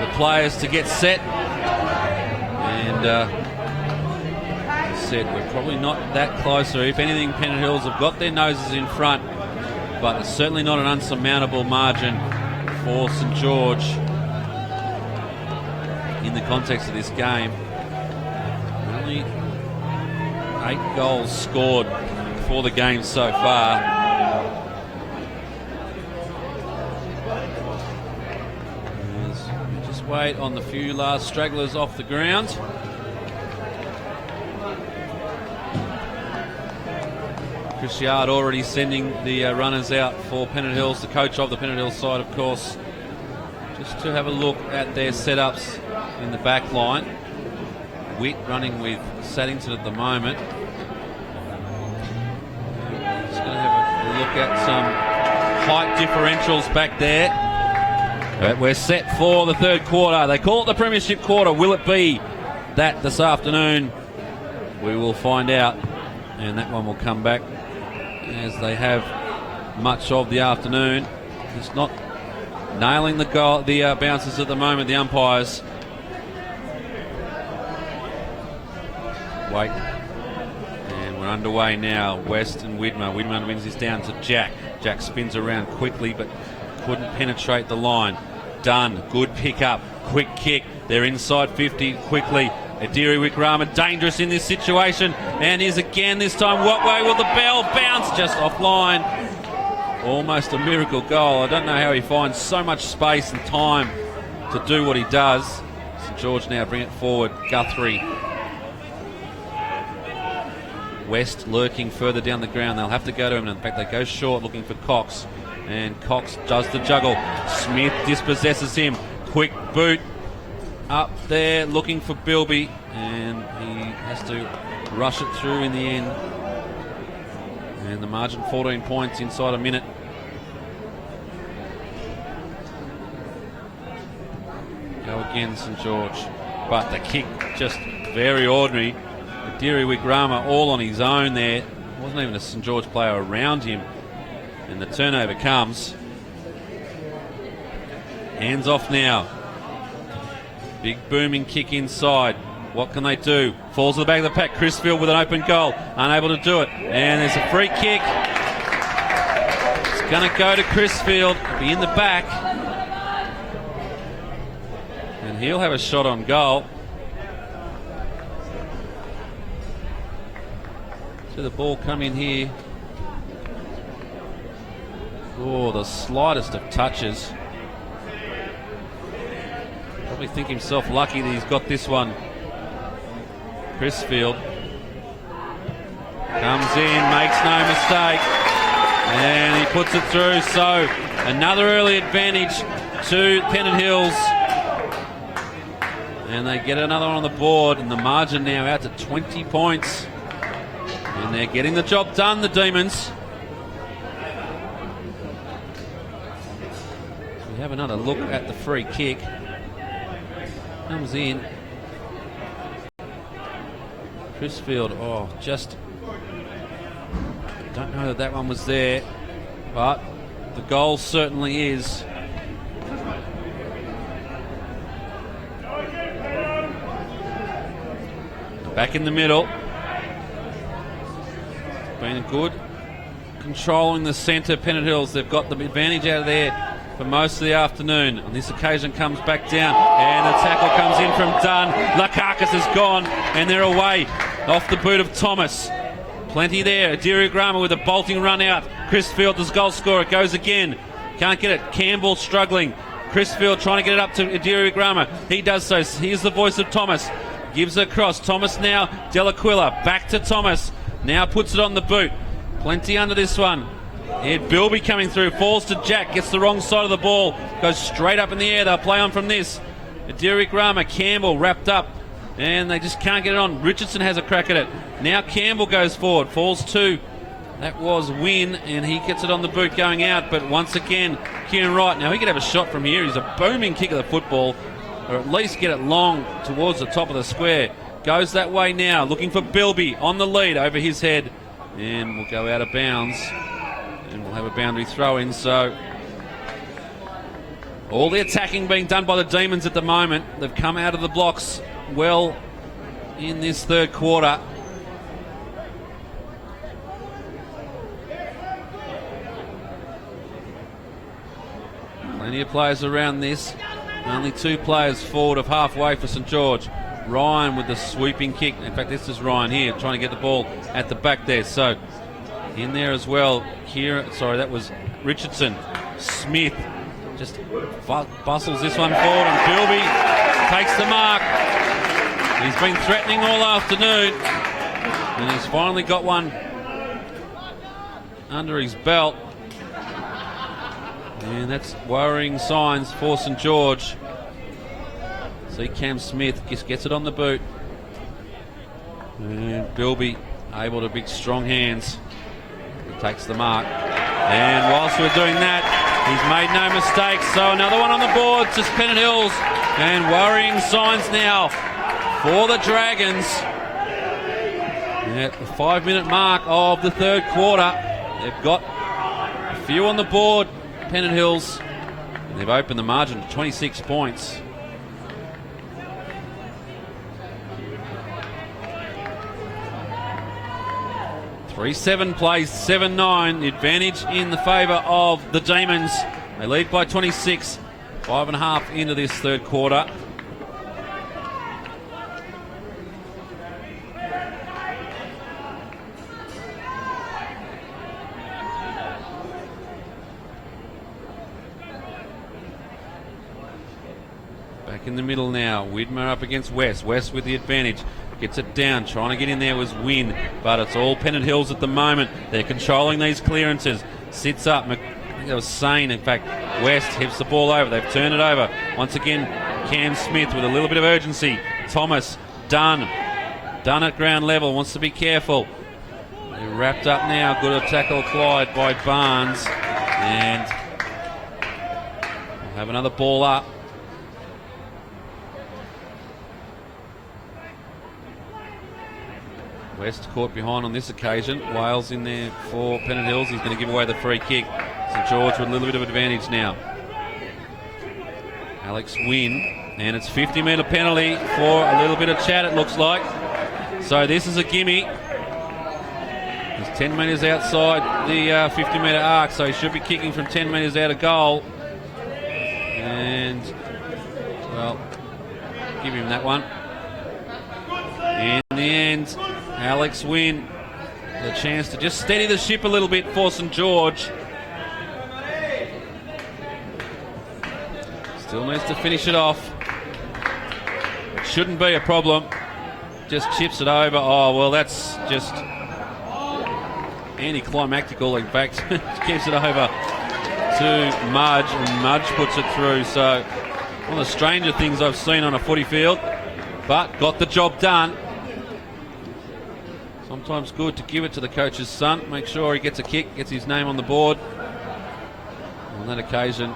the players to get set, and as I said, we're probably not that closer. If anything, Pennant Hills have got their noses in front, but it's certainly not an unsurmountable margin for St George in the context of this game. Only 8 goals scored for the game so far. As we just wait on the few last stragglers off the ground. Chris Yard already sending the runners out for Pennant Hills, the coach of the Pennant Hills side, of course, just to have a look at their setups in the back line. Witt running with Saddington at the moment. Just going to have a look at some height differentials back there. But we're set for the third quarter. They call it the Premiership quarter. Will it be that this afternoon? We will find out, and that one will come back as they have much of the afternoon. Just not nailing the goal, the bounces at the moment, the umpires. Wait. And we're underway now. West and Widmer. Widmer wins this down to Jack. Jack spins around quickly but couldn't penetrate the line. Dunn, good pick up, quick kick. They're inside 50 quickly. Adiri Wickrama dangerous in this situation, and is again this time. What way will the bell bounce? Just offline. Almost a miracle goal. I don't know how he finds so much space and time to do what he does. St George now bring it forward. Guthrie. West lurking further down the ground. They'll have to go to him. In fact, they go short looking for Cox, and Cox does the juggle. Smith dispossesses him. Quick boot up there looking for Bilby, and he has to rush it through in the end. And the margin 14 points inside a minute. Go again, St George, but the kick just very ordinary. Adiri Wickrama all on his own there. Wasn't even a St George player around him, and the turnover comes. Hands off now. Big booming kick inside. What can they do? Falls to the back of the pack. Crisfield with an open goal. Unable to do it. And there's a free kick. It's going to go to Crisfield. It'll be in the back. And he'll have a shot on goal. So the ball come in here. Oh, the slightest of touches. Probably think himself lucky that he's got this one. Crisfield comes in, makes no mistake, and he puts it through. So another early advantage to Pennant Hills, and they get another one on the board, and the margin now out to 20 points, and they're getting the job done, the Demons. We have another look at the free kick. Comes in. Crisfield, just don't know that one was there, but the goal certainly is. Back in the middle. Been good controlling the centre, Pennant Hills. They've got the advantage out of there for most of the afternoon. On this occasion comes back down, and the tackle comes in from Dunn. Lakakis is gone, and they're away off the boot of Thomas. Plenty there. Adiri Wickrama with a bolting run out. Crisfield, the goal scorer, goes again. Can't get it. Campbell struggling. Crisfield trying to get it up to Adiri Wickrama. He does so. Here's the voice of Thomas. Gives it across. Thomas now. Delaquila back to Thomas. Now puts it on the boot. Plenty under this one. Ed Bilby coming through, falls to Jack, gets the wrong side of the ball, goes straight up in the air. They'll play on from this. Adiri Wickrama, Campbell wrapped up, and they just can't get it on. Richardson has a crack at it. Now Campbell goes forward, falls to, that was Wynn, and he gets it on the boot going out, but once again Kieran Wright. Now he could have a shot from here. He's a booming kick of the football, or at least get it long towards the top of the square. Goes that way now, looking for Bilby on the lead over his head, and will go out of bounds, and we'll have a boundary throw in. So all the attacking being done by the Demons at the moment. They've come out of the blocks well in this third quarter. Plenty of players around this. Only 2 players forward of halfway for St George. Ryan with the sweeping kick. In fact, this is Ryan here trying to get the ball at the back there. So in there as well. That was Richardson. Smith just bustles this one forward, and Bilby takes the mark. He's been threatening all afternoon, and he's finally got one under his belt. And that's worrying signs for St George. See, Cam Smith just gets it on the boot. And Bilby able to big strong hands. He takes the mark. And whilst we're doing that, he's made no mistakes. So another one on the board, just Pennant Hills. And worrying signs now for the Dragons. At the 5-minute mark of the third quarter, they've got a few on the board, Pennant Hills. And they've opened the margin to 26 points. Three-7 plays 7-9. The advantage in the favour of the Demons. They lead by 26. 5.5 into this third quarter. Back in the middle now. Widmer up against West. West with the advantage. Gets it down, trying to get in there was Wynn, but it's all Pennant Hills at the moment. They're controlling these clearances. Sits up, that was Sane. In fact, West hips the ball over. They've turned it over. Once again, Cam Smith with a little bit of urgency. Thomas, Dunn at ground level, wants to be careful. They're wrapped up now. Good tackle applied by Barnes. And we'll have another ball up. West caught behind on this occasion. Wales in there for Pennant Hills. He's going to give away the free kick. St George with a little bit of advantage now. Alex Wynn. And it's 50-metre penalty for a little bit of chat, it looks like. So this is a gimme. He's 10 metres outside the 50-metre arc, so he should be kicking from 10 metres out of goal. And, well, give him that one. In the end, Alex Wynn, the chance to just steady the ship a little bit for St George. Still needs to finish it off. It shouldn't be a problem. Just chips it over. Oh, well, that's just anticlimactical, in fact. Gives it over to Mudge, and Mudge puts it through. So, one of the stranger things I've seen on a footy field, but got the job done. Sometimes good to give it to the coach's son. Make sure he gets a kick, gets his name on the board. On that occasion,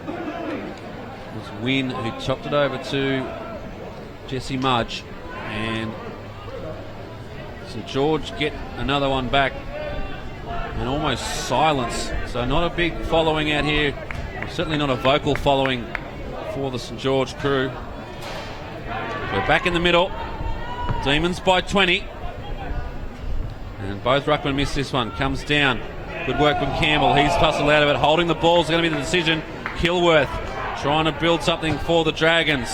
it was Wynn who chopped it over to Jesse Mudge. And St George get another one back. And almost silence. So not a big following out here. Certainly not a vocal following for the St George crew. We're back in the middle. Demons by 20. And both ruckmen miss this one. Comes down. Good work from Campbell. He's hustled out of it. Holding the ball is going to be the decision. Kilworth trying to build something for the Dragons.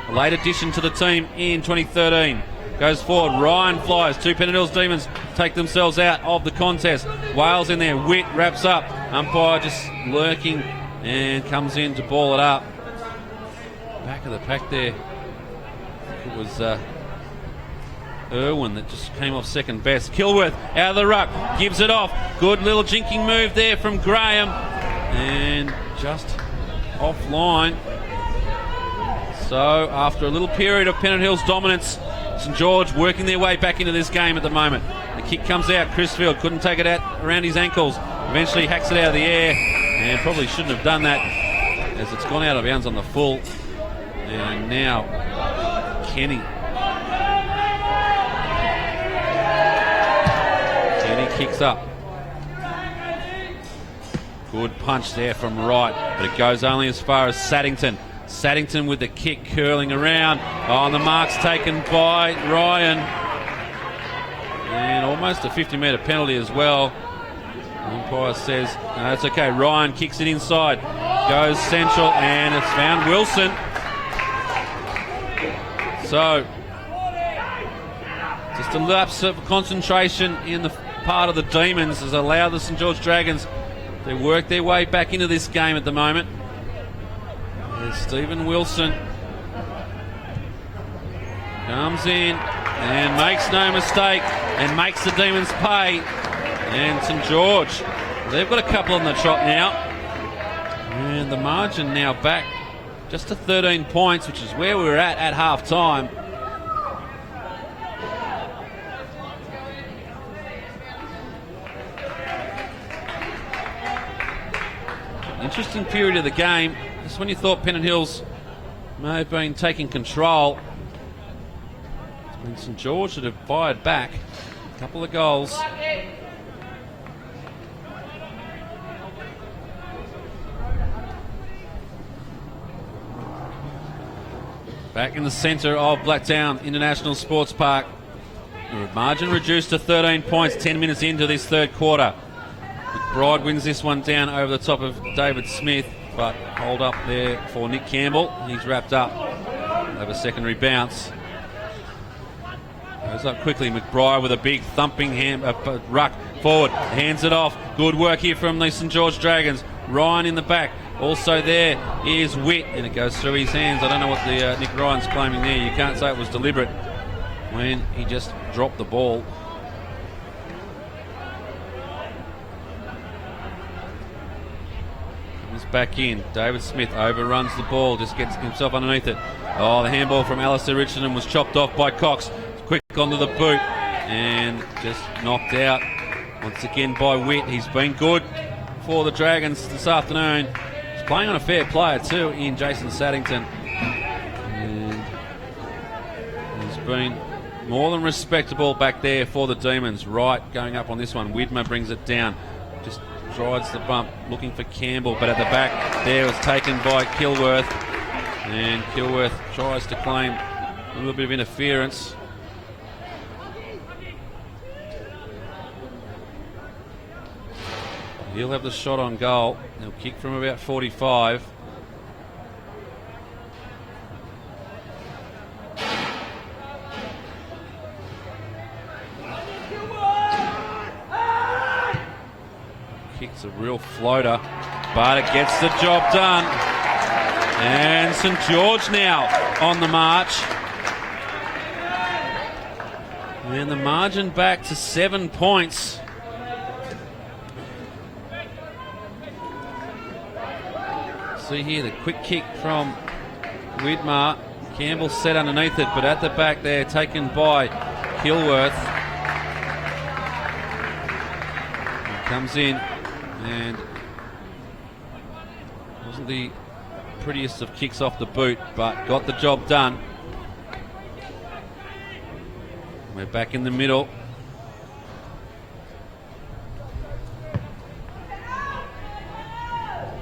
A late addition to the team in 2013. Goes forward. Ryan flies. 2 Pennant Hills Demons take themselves out of the contest. Wales in there. Witt wraps up. Umpire just lurking and comes in to ball it up. Back of the pack there. It was Irwin that just came off second best. Kilworth out of the ruck, gives it off. Good little jinking move there from Graham, and just offline. So after a little period of Pennant Hills dominance, St George working their way back into this game at the moment. The kick comes out. Crisfield couldn't take it out around his ankles. Eventually hacks it out of the air, And probably shouldn't have done that, as it's gone out of bounds on the full. And now Kenny kicks up. Good punch there from right, but it goes only as far as Saddington. Saddington with the kick curling around. Oh, and the mark's taken by Ryan. And almost a 50-metre penalty as well. The umpire says, no, that's okay. Ryan kicks it inside. Goes central, and it's found Wilson. So, just a lapse of concentration in the part of the Demons has allowed the St George Dragons to work their way back into this game at the moment. There's Stephen Wilson comes in and makes no mistake and makes the Demons pay. And St George, they've got a couple on the trot now. And the margin now back just to 13 points, which is where we were at half time. Interesting period of the game. Just when you thought Pennant Hills may have been taking control, it's been St George that have fired back. A couple of goals. Back in the centre of Blacktown International Sports Park. The margin reduced to 13 points 10 minutes into this third quarter. McBride wins this one down over the top of David Smith, but hold up there for Nick Campbell. He's wrapped up. Have a secondary bounce. Goes up quickly. McBride with a big thumping ruck forward. Hands it off. Good work here from the St George Dragons. Ryan in the back. Also there is Witt, and it goes through his hands. I don't know what the Nick Ryan's claiming there. You can't say it was deliberate when he just dropped the ball. Comes back in. David Smith overruns the ball, just gets himself underneath it. Oh, the handball from Alistair Richardson was chopped off by Cox. Quick onto the boot and just knocked out once again by Witt. He's been good for the Dragons this afternoon. He's playing on a fair player too in Jason Saddington. And he's been more than respectable back there for the Demons. Right going up on this one. Widmer brings it down. Just rides the bump looking for Campbell, but at the back there was taken by Kilworth. And Kilworth tries to claim a little bit of interference. He'll have the shot on goal. He'll kick from about 45. Kicks a real floater, but it gets the job done. And St George now on the march. And the margin back to 7 points. See here the quick kick from Widmer. Campbell set underneath it, but at the back there taken by Kilworth. He comes in and wasn't the prettiest of kicks off the boot, but got the job done. We're back in the middle.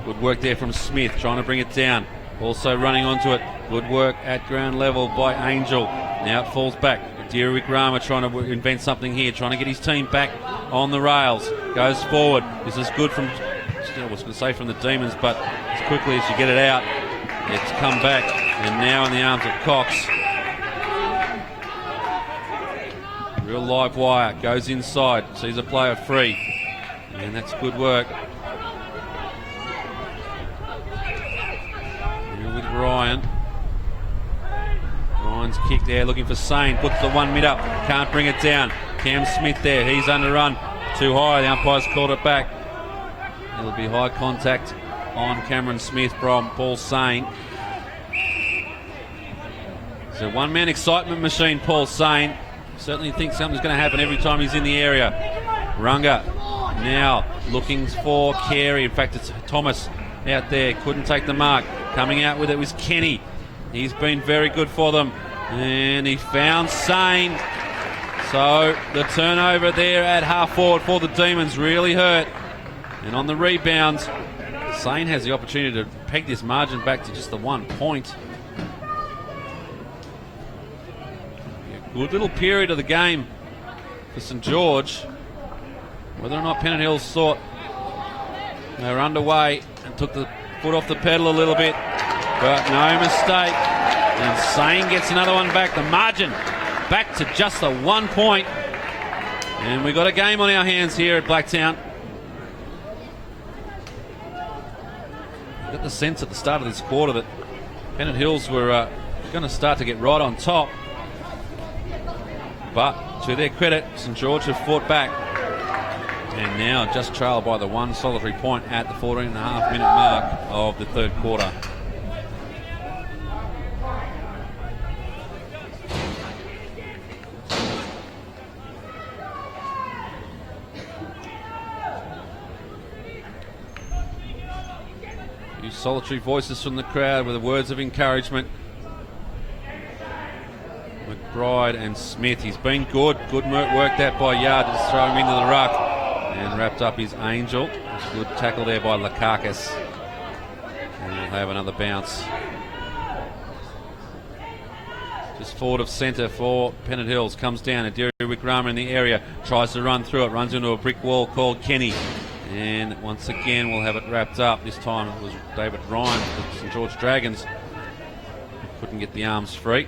Good work there from Smith, trying to bring it down. Also running onto it. Good work at ground level by Angel. Now it falls back. Dear Wikrama trying to invent something here, trying to get his team back on the rails. Goes forward. This is good from, I was going to say from the Demons, but as quickly as you get it out, it's come back. And now in the arms of Cox. Real live wire. Goes inside. Sees a player free. And that's good work. With Ryan. Ryan's kick there, looking for Sane. Puts the 1 mid up. Can't bring it down. Cam Smith there. He's underrun. Too high. The umpire's called it back. It'll be high contact on Cameron Smith from Paul Sane. So one-man excitement machine, Paul Sane. Certainly thinks something's going to happen every time he's in the area. Runga Now looking for Carey. In fact, it's Thomas out there. Couldn't take the mark. Coming out with it was Kenny. He's been very good for them. And he found Sane. So the turnover there at half forward for the Demons really hurt. And on the rebounds, Sane has the opportunity to peg this margin back to just the 1 point. A good little period of the game for St George. Whether or not Pennant Hills thought they were underway and took the foot off the pedal a little bit, but no mistake. And Sane gets another one back. The margin back to just the 1 point. And we've got a game on our hands here at Blacktown. Got the sense at the start of this quarter that Pennant Hills were going to start to get right on top. But to their credit, St George have fought back. And now just trailed by the one solitary point at the 14.5 minute mark of the third quarter. Few solitary voices from the crowd with the words of encouragement. McBride and Smith. He's been good. Good work that by Yard to just throw him into the ruck. And wrapped up his Angel. Good tackle there by Lakakis. And we'll have another bounce. Just forward of centre for Pennant Hills. Comes down. Adiri Wickrama in the area. Tries to run through it. Runs into a brick wall called Kenny. And once again we'll have it wrapped up. This time it was David Ryan of the St George Dragons. Couldn't get the arms free.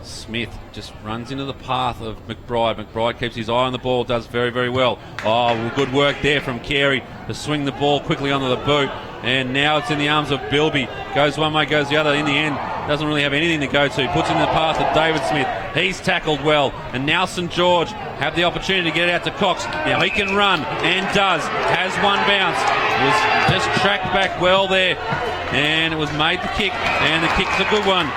Smith just runs into the path of McBride. McBride keeps his eye on the ball, does very, very well. Oh, good work there from Carey to swing the ball quickly onto the boot. And now it's in the arms of Bilby. Goes one way, goes the other. In the end, doesn't really have anything to go to. Puts in the path of David Smith. He's tackled well. And now St George have the opportunity to get it out to Cox. Now he can run and does. Has one bounce. Was just tracked back well there. And it was made the kick. And the kick's a good one.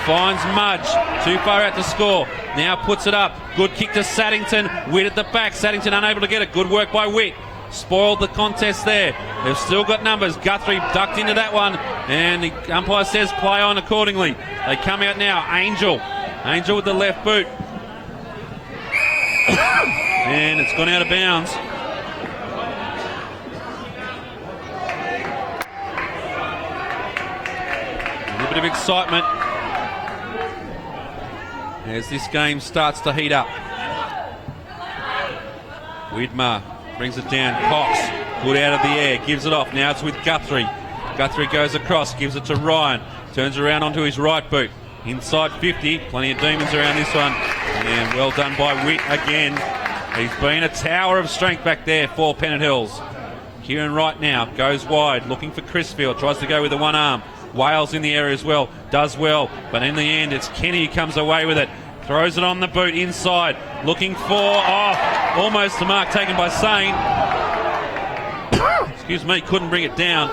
Finds Mudge, too far out to score. Now puts it up. Good kick to Saddington. Witt at the back. Saddington unable to get it. Good work by Witt. Spoiled the contest there. They've still got numbers. Guthrie ducked into that one. And the umpire says play on accordingly. They come out now. Angel with the left boot. And it's gone out of bounds. A little bit of excitement as this game starts to heat up. Widmer brings it down. Cox, good out of the air, gives it off. Now it's with Guthrie. Guthrie goes across, gives it to Ryan. Turns around onto his right boot. Inside 50, plenty of Demons around this one. And well done by Witt again. He's been a tower of strength back there for Pennant Hills. Kieran Wright now goes wide, looking for Crisfield. Tries to go with the one arm. Wales in the area as well, does well, but in the end it's Kenny who comes away with it. Throws it on the boot inside, looking for, almost the mark taken by Sane. Excuse me, couldn't bring it down.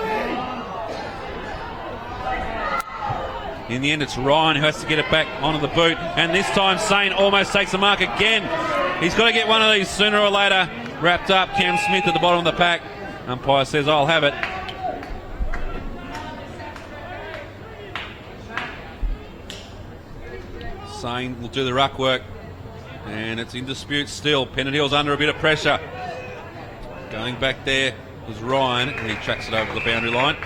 In the end it's Ryan who has to get it back onto the boot, and this time Sane almost takes the mark again. He's got to get one of these sooner or later. Wrapped up, Cam Smith at the bottom of the pack. Umpire says I'll have it. Sane will do the ruck work, and it's in dispute still. Pennant Hills under a bit of pressure. Going back there was Ryan, and he tracks it over the boundary line.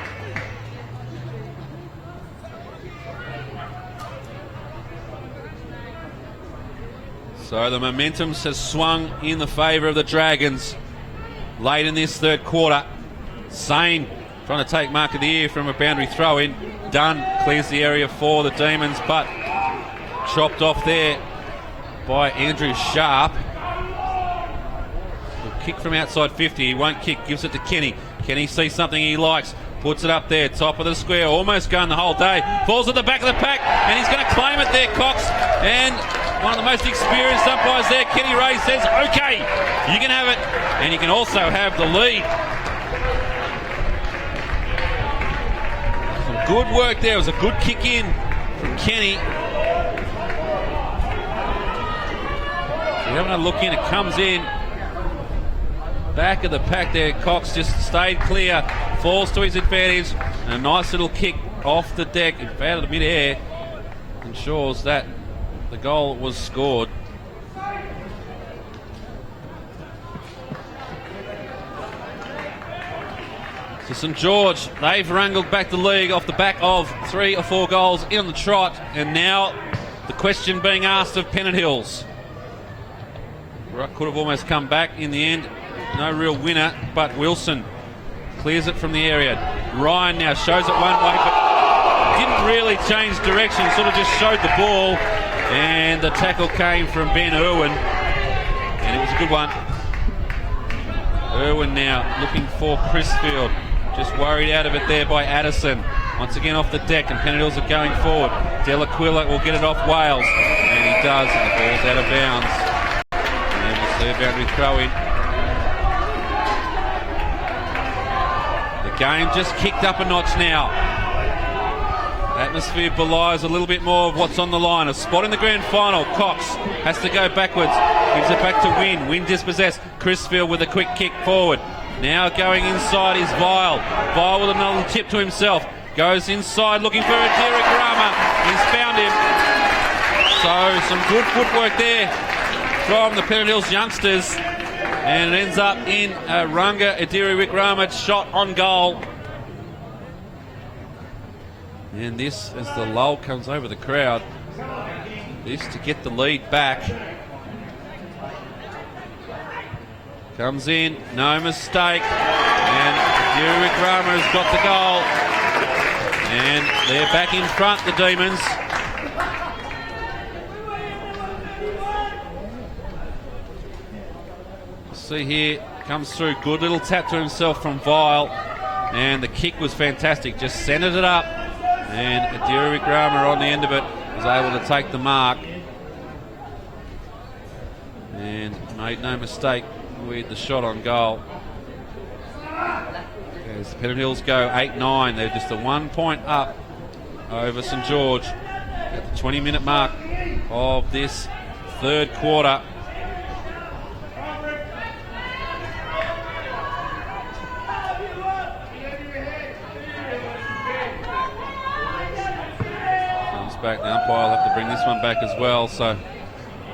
So the momentum has swung in the favour of the Dragons late in this third quarter. Sane trying to take mark of the year from a boundary throw in. Dunn clears the area for the Demons, but chopped off there by Andrew Sharp. A kick from outside 50. He won't kick, gives it to Kenny. Kenny sees something he likes, puts it up there, top of the square, almost going the whole day. Falls at the back of the pack, and he's going to claim it there, Cox. And one of the most experienced umpires there, Kenny Ray, says, okay, you can have it. And you can also have the lead. Some good work there. It was a good kick in from Kenny. Having a look in, it comes in. back of the pack there. Cox just stayed clear, falls to his advantage, and a nice little kick off the deck, out of mid-air, ensures that the goal was scored. So St George, they've wrangled back the league off the back of 3 or 4 goals in the trot, and now the question being asked of Pennant Hills. Could have almost come back in the end. No real winner, but Wilson clears it from the area. Ryan now shows it one way, but didn't really change direction, sort of just showed the ball, and the tackle came from Ben Irwin, and it was a good one. Irwin now looking for Crisfield, just worried out of it there by Addison. Once again off the deck, and Pennant Hills are going forward. Delaquila will get it off Wales, and he does, and the ball's out of bounds. And we'll see a boundary throw in. The game just kicked up a notch now. Atmosphere belies a little bit more of what's on the line. A spot in the grand final. Cox has to go backwards. Gives it back to Wynn. Wynn dispossessed. Crisfield with a quick kick forward. Now going inside is Vile. Vile with another tip to himself. Goes inside looking for a Derek Rama. He's found him. So some good footwork there from the Pennant Hills youngsters. And it ends up in a Runga Adiri Wickrama shot on goal. And this, as the lull comes over the crowd, this to get the lead back. Comes in, no mistake. And Adiri Wickrama has got the goal. And they're back in front, the Demons. See here, comes through, good little tap to himself from Vile, and the kick was fantastic, just centred it up, and Adiri Wickrama on the end of it was able to take the mark and made no mistake with the shot on goal. As the Pennant Hills go 8-9, they're just a 1 point up over St George at the 20-minute mark of this third quarter. Back. The umpire will have to bring this one back as well, so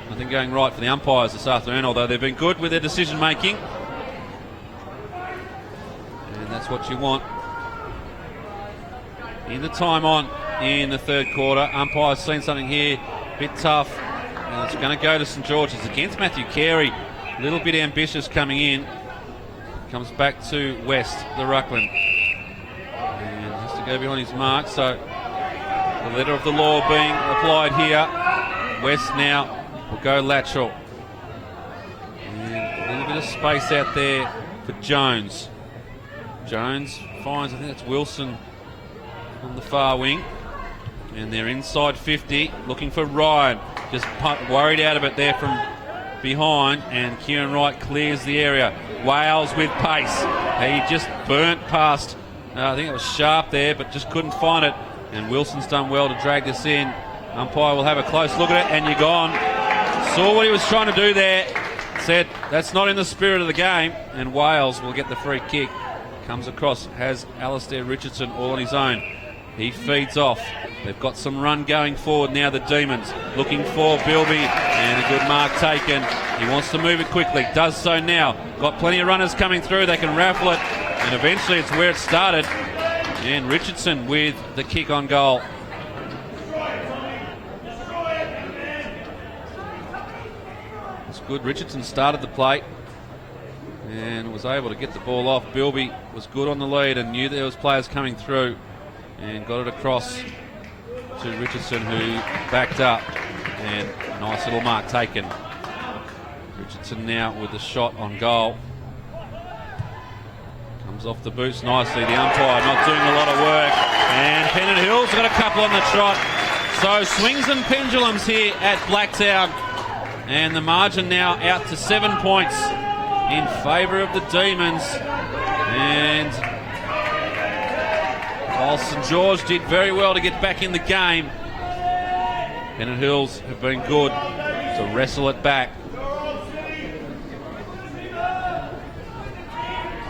nothing going right for the umpires this afternoon, although they've been good with their decision making, and that's what you want in the time on in the third quarter. Umpire's seen something here, bit tough, and it's going to go to St George. It's against Matthew Carey, a little bit ambitious coming in. Comes back to West, the ruckman, and has to go behind his mark, so the letter of the law being applied here. West now will go lateral. And a little bit of space out there for Jones. Jones finds, I think that's Wilson on the far wing. And they're inside 50, looking for Ryan. Just worried out of it there from behind. And Kieran Wright clears the area. Wales with pace. He just burnt past. I think it was Sharp there, but just couldn't find it. And Wilson's done well to drag this in. Umpire will have a close look at it, and you're gone. Saw what he was trying to do there. Said, that's not in the spirit of the game. And Wales will get the free kick. Comes across, has Alistair Richardson all on his own. He feeds off. They've got some run going forward now, the Demons. Looking for Bilby, and a good mark taken. He wants to move it quickly. Does so now. Got plenty of runners coming through. They can raffle it. And eventually it's where it started. And Richardson with the kick on goal. It's good. Richardson started the play and was able to get the ball off. Bilby was good on the lead and knew there was players coming through and got it across to Richardson, who backed up, and nice little mark taken. Richardson now with the shot on goal. Comes off the boots nicely. The umpire not doing a lot of work. And Pennant Hills got a couple on the trot. So swings and pendulums here at Blacktown. And the margin now out to 7 points in favour of the Demons. And while St George did very well to get back in the game, Pennant Hills have been good to wrestle it back.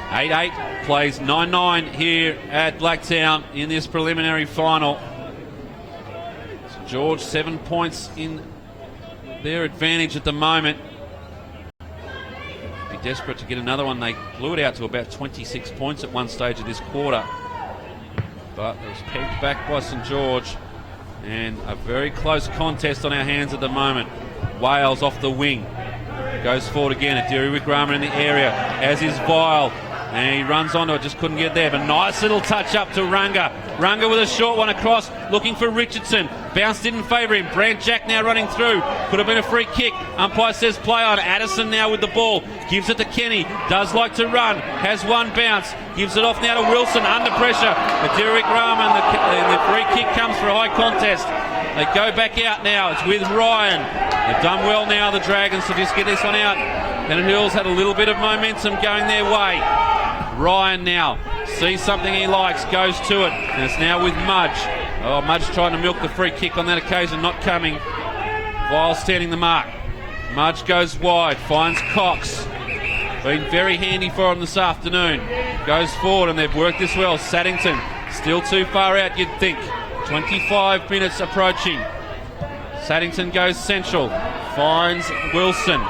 8-8 plays 9-9 here at Blacktown in this preliminary final. St George 7 points in their advantage at the moment. Be desperate to get another one. They blew it out to about 26 points at one stage of this quarter, but it was pegged back by St George, and a very close contest on our hands at the moment. Wales off the wing, goes forward again. Adiri Wigrama in the area, as is Vile, and he runs onto it, just couldn't get there, but nice little touch up to Runga. Runga with a short one across, looking for Richardson. Bounce didn't favour him. Brant Jack now running through. Could have been a free kick. Umpire says play on. Addison now with the ball. Gives it to Kenny. Does like to run. Has one bounce. Gives it off now to Wilson under pressure. Adiri Wigrama, and the free kick comes for a high contest. They go back out now. It's with Ryan. They've done well now, the Dragons, to just get this one out. Pennant Hills had a little bit of momentum going their way. Ryan now sees something he likes, goes to it, and it's now with Mudge. Oh, Mudge trying to milk the free kick on that occasion, not coming. Vile standing the mark. Mudge goes wide, finds Cox. Been very handy for him this afternoon. Goes forward, and they've worked this well. Saddington still too far out, you'd think. 25 minutes approaching. Saddington goes central, finds Wilson.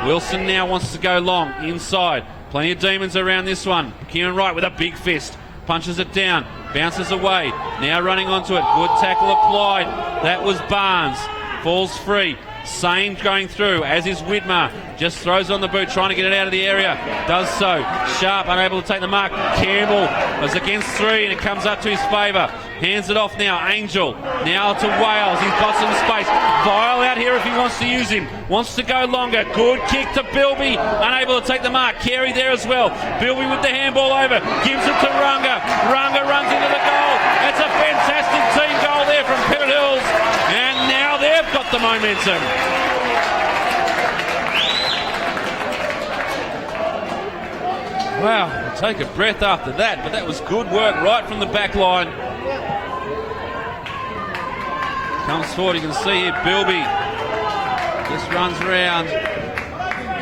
Wilson now wants to go long, inside. Plenty of Demons around this one. Kieran Wright with a big fist. Punches it down. Bounces away. Now running onto it. Good tackle applied. That was Barnes. Falls free. Sane going through, as is Widmer. Just throws on the boot, trying to get it out of the area. Does so. Sharp unable to take the mark. Campbell was against three, and it comes up to his favour. Hands it off now. Angel now to Wales. He's got some space. Vile out here if he wants to use him. Wants to go longer. Good kick to Bilby. Unable to take the mark. Carey there as well. Bilby with the handball over. Gives it to Runga. Runga runs into the goal. It's a fantastic team goal there from Pennant Hills. And now they've got the momentum. Wow, I'll take a breath after that, but that was good work right from the back line. Comes forward, you can see here Bilby just runs around,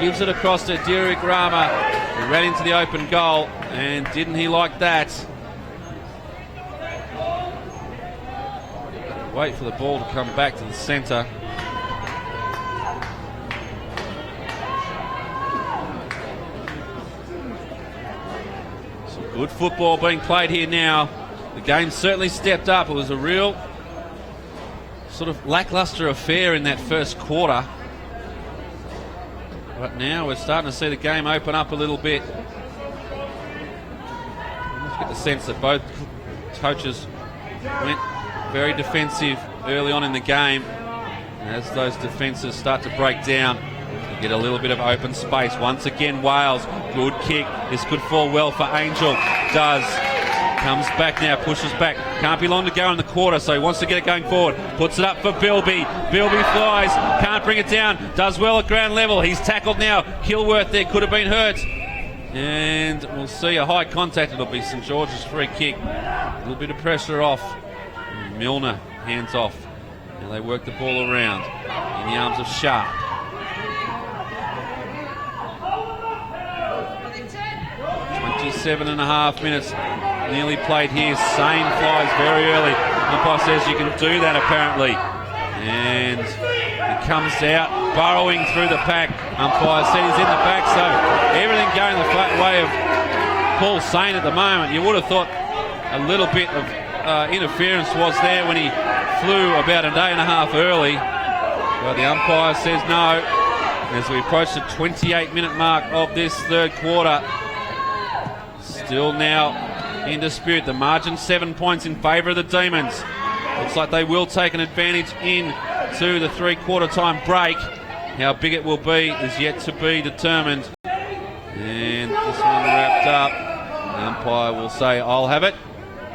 gives it across to Derek Rama, who ran into the open goal, and didn't he like that? Wait for the ball to come back to the centre. Some good football being played here now. The game certainly stepped up. It was a real sort of lacklustre affair in that first quarter. But now we're starting to see the game open up a little bit. I get the sense that both coaches went very defensive early on in the game. As those defences start to break down, you get a little bit of open space. Once again, Wales, good kick. This could fall well for Angel. Does. Comes back now, pushes back. Can't be long to go in the quarter, so he wants to get it going forward. Puts it up for Bilby. Bilby flies, can't bring it down. Does well at ground level. He's tackled now. Kilworth there, could have been hurt. And we'll see a high contact. It'll be St George's free kick. A little bit of pressure off. Milner hands off. Now they work the ball around in the arms of Sharp. 27.5 minutes nearly played here. Sane flies very early. Umpire says you can do that apparently. And he comes out burrowing through the pack. Umpire said he's in the back, so everything going the flat way of Paul Sane at the moment. You would have thought a little bit of interference was there when he flew about a day and a half early. But the umpire says no. As we approach the 28-minute mark of this third quarter, still now in dispute. The margin 7 points in favour of the Demons. Looks like they will take an advantage into the three-quarter time break. How big it will be is yet to be determined. And this one wrapped up. The umpire will say, I'll have it.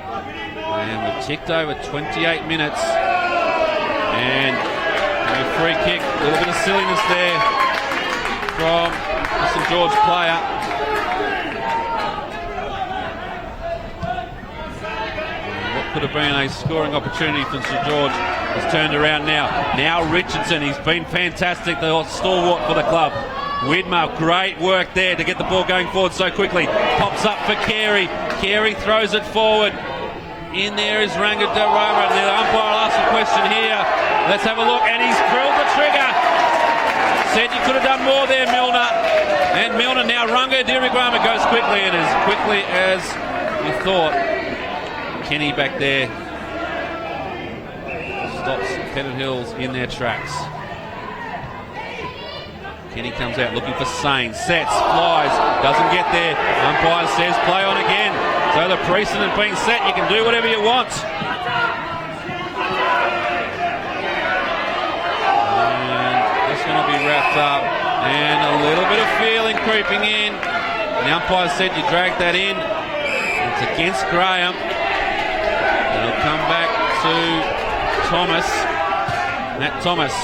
And we've ticked over 28 minutes. And a free kick. A little bit of silliness there from the St George player. Could have been a scoring opportunity for St George. Has turned around now. Now Richardson, he's been fantastic, the stalwart for the club. Widmer, great work there to get the ball going forward so quickly. Pops up for Carey. Carey throws it forward. In there is Rangadarara. The umpire will ask a question here. Let's have a look. And he's drilled the trigger. Said you could have done more there, Milner. And Milner now, Rangadarara goes quickly, and as quickly as you thought. Kenny back there stops Pennant Hills in their tracks. Kenny comes out looking for Sane. Sets, flies, doesn't get there. Umpire says play on again. So the precedent being set, you can do whatever you want. And this one will be wrapped up. And a little bit of feeling creeping in. The umpire said you drag that in. It's against Graham. It'll come back to Thomas. Matt Thomas.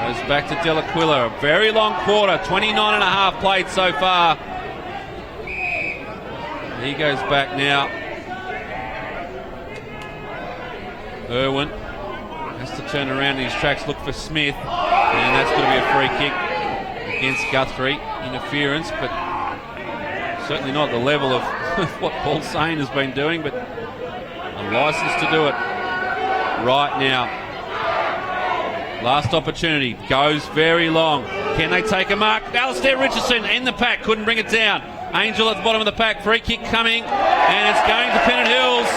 Goes back to Delaquila. A very long quarter, 29 and a half played so far. He goes back now. Irwin has to turn around in his tracks, look for Smith. And that's going to be a free kick against Guthrie. Interference, but certainly not the level of what Paul Sane has been doing, but a licence to do it right now. Last opportunity, goes very long. Can they take a mark? Alistair Richardson in the pack, couldn't bring it down. Angel at the bottom of the pack, free kick coming, and it's going to Pennant Hills.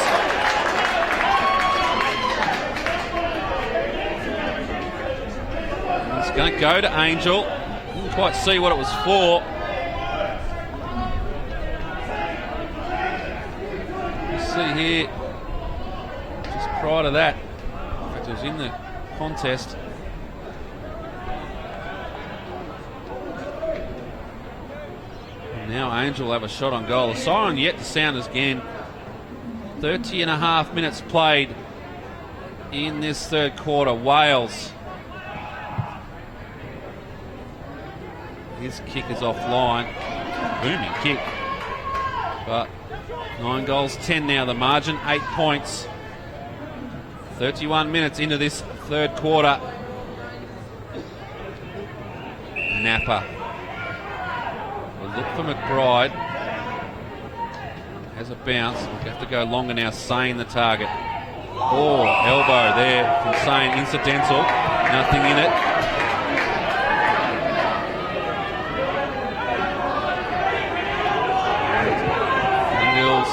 It's going to go to Angel. Didn't quite see what it was for. You see here, just prior to that, in fact it was in the contest. Now Angel will have a shot on goal. The siren yet to sound again. 30 and a half minutes played in this third quarter. Wales. His kick is offline. Booming kick. But 9 goals, 10 now the margin. 8 points. 31 minutes into this third quarter. Napa. Look for McBride. Has a bounce. We'll have to go longer now. Sane the target. Oh, elbow there from Sane. Incidental. Nothing in it. Ingles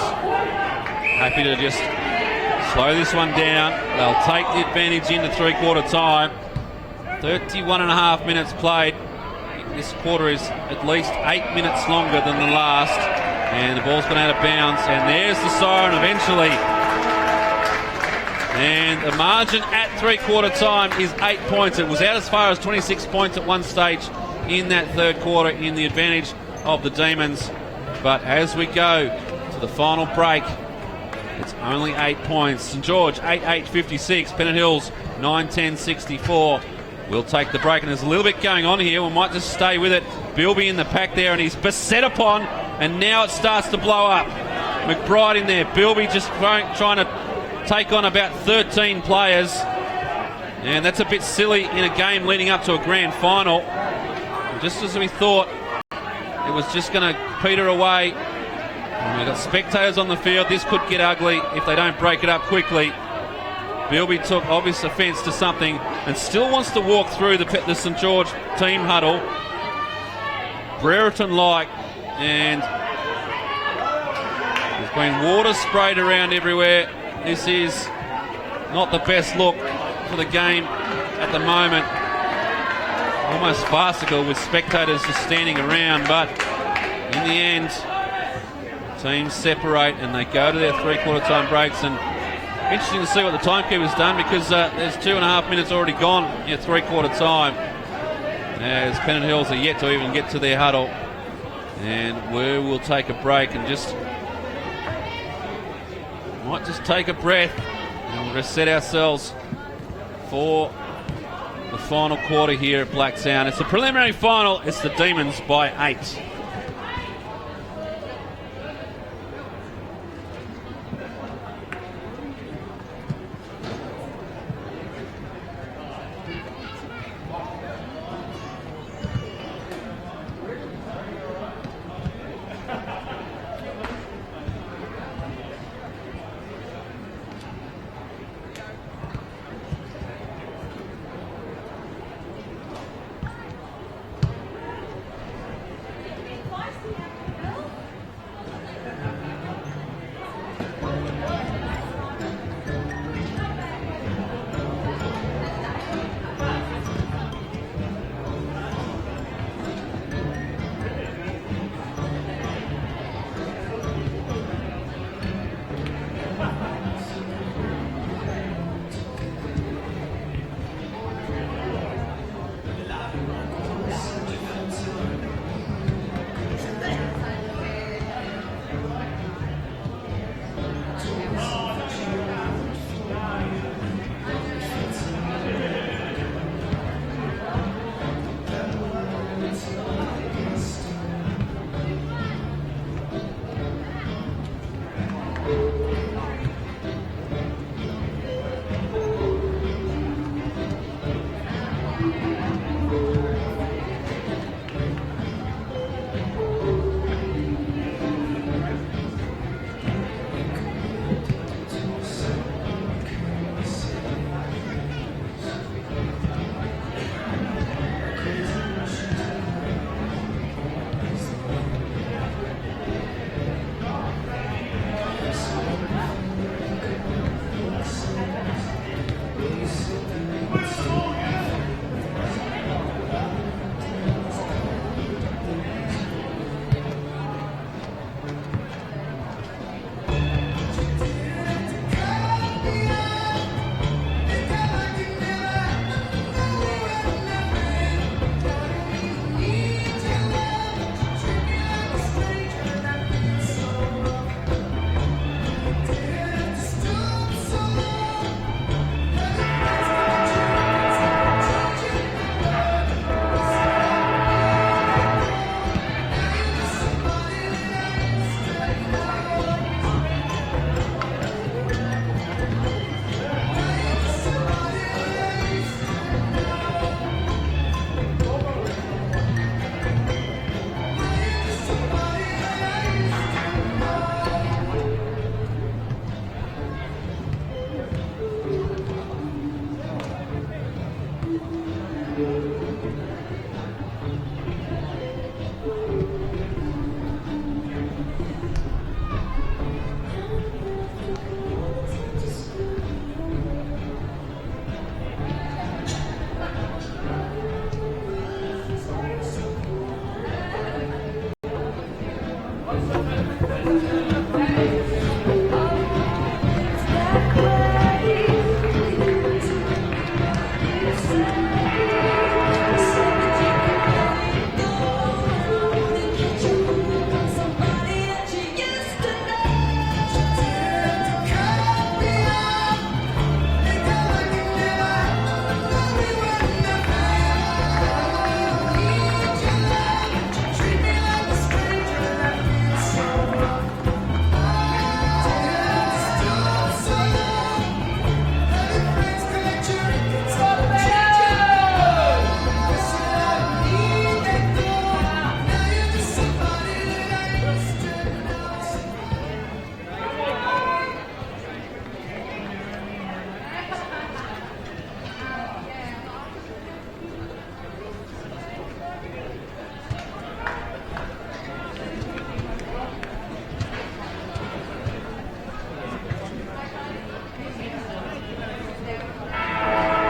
happy to just slow this one down. They'll take the advantage into three-quarter time. 31 and a half minutes played. This quarter is at least 8 minutes longer than the last, and the ball's gone out of bounds, and there's the siren eventually. And the margin at three-quarter time is 8 points. It was out as far as 26 points at one stage in that third quarter in the advantage of the Demons. But as we go to the final break, it's only 8 points. St George 8-8-56, Pennant Hills 9-10-64. We'll take the break, and there's a little bit going on here. We might just stay with it. Bilby in the pack there, and he's beset upon, and now it starts to blow up. McBride in there. Bilby just trying to take on about 13 players, and that's a bit silly in a game leading up to a grand final. Just as we thought it was just going to peter away. And we've got spectators on the field. This could get ugly if they don't break it up quickly. Bilby took obvious offence to something and still wants to walk through the St George team huddle. Brereton-like, and there's been water sprayed around everywhere. This is not the best look for the game at the moment. Almost farcical with spectators just standing around, but in the end, teams separate and they go to their three-quarter time breaks. And interesting to see what the timekeeper's done, because there's 2.5 minutes already gone in three-quarter time, as Pennant Hills are yet to even get to their huddle. And we will take a break and might just take a breath and reset ourselves for the final quarter here at Blacktown. It's the preliminary final. It's the Demons by 8.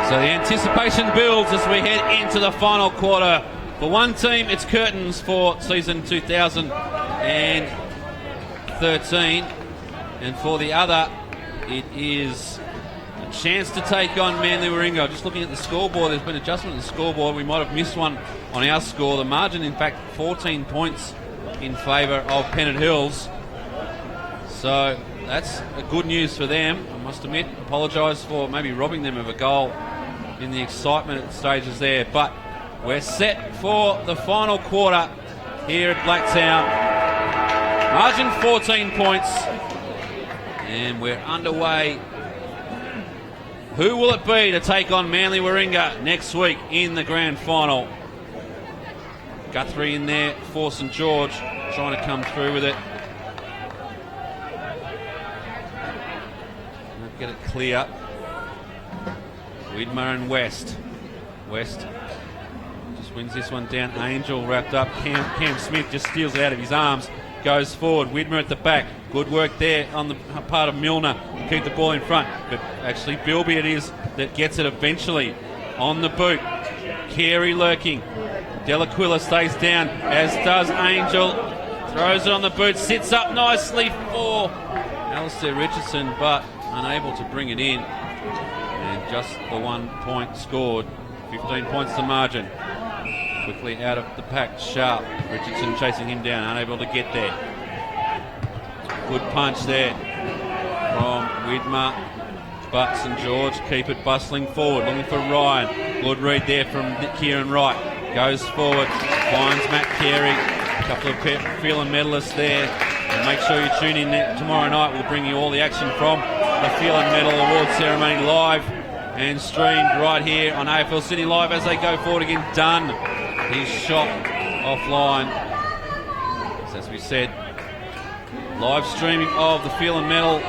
So the anticipation builds as we head into the final quarter. For one team, it's curtains for season 2013. And for the other, it is a chance to take on Manly Warringah. Just looking at the scoreboard, there's been adjustment in the scoreboard. We might have missed one on our score. The margin, in fact, 14 points in favour of Pennant Hills. So that's good news for them. I must admit, apologise for maybe robbing them of a goal in the excitement stages there. But we're set for the final quarter here at Blacktown. Margin 14 points. And we're underway. Who will it be to take on Manly Warringah next week in the grand final? Guthrie in there for St George, trying to come through with it. Get it clear. Widmer and West. West just wins this one down. Angel wrapped up. Cam Smith just steals it out of his arms. Goes forward. Widmer at the back. Good work there on the part of Milner to keep the ball in front. But actually Bilby it is that gets it eventually on the boot. Carey lurking. Delaquila stays down, as does Angel. Throws it on the boot. Sits up nicely for Alistair Richardson, but unable to bring it in. And just the 1 point scored. 15 points to margin. Quickly out of the pack, Sharp. Richardson chasing him down, unable to get there. Good punch there from Widmer. But St George keep it bustling forward, looking for Ryan. Good read there from Kieran Wright. Goes forward, finds Matt Carey. A couple of Phelan medalists there. And make sure you tune in tomorrow night. We'll bring you all the action from the Phelan Medal Award ceremony live and streamed right here on AFL Sydney Live as they go forward again. Dunn, his shot offline. So as we said, live streaming of the Phelan Medal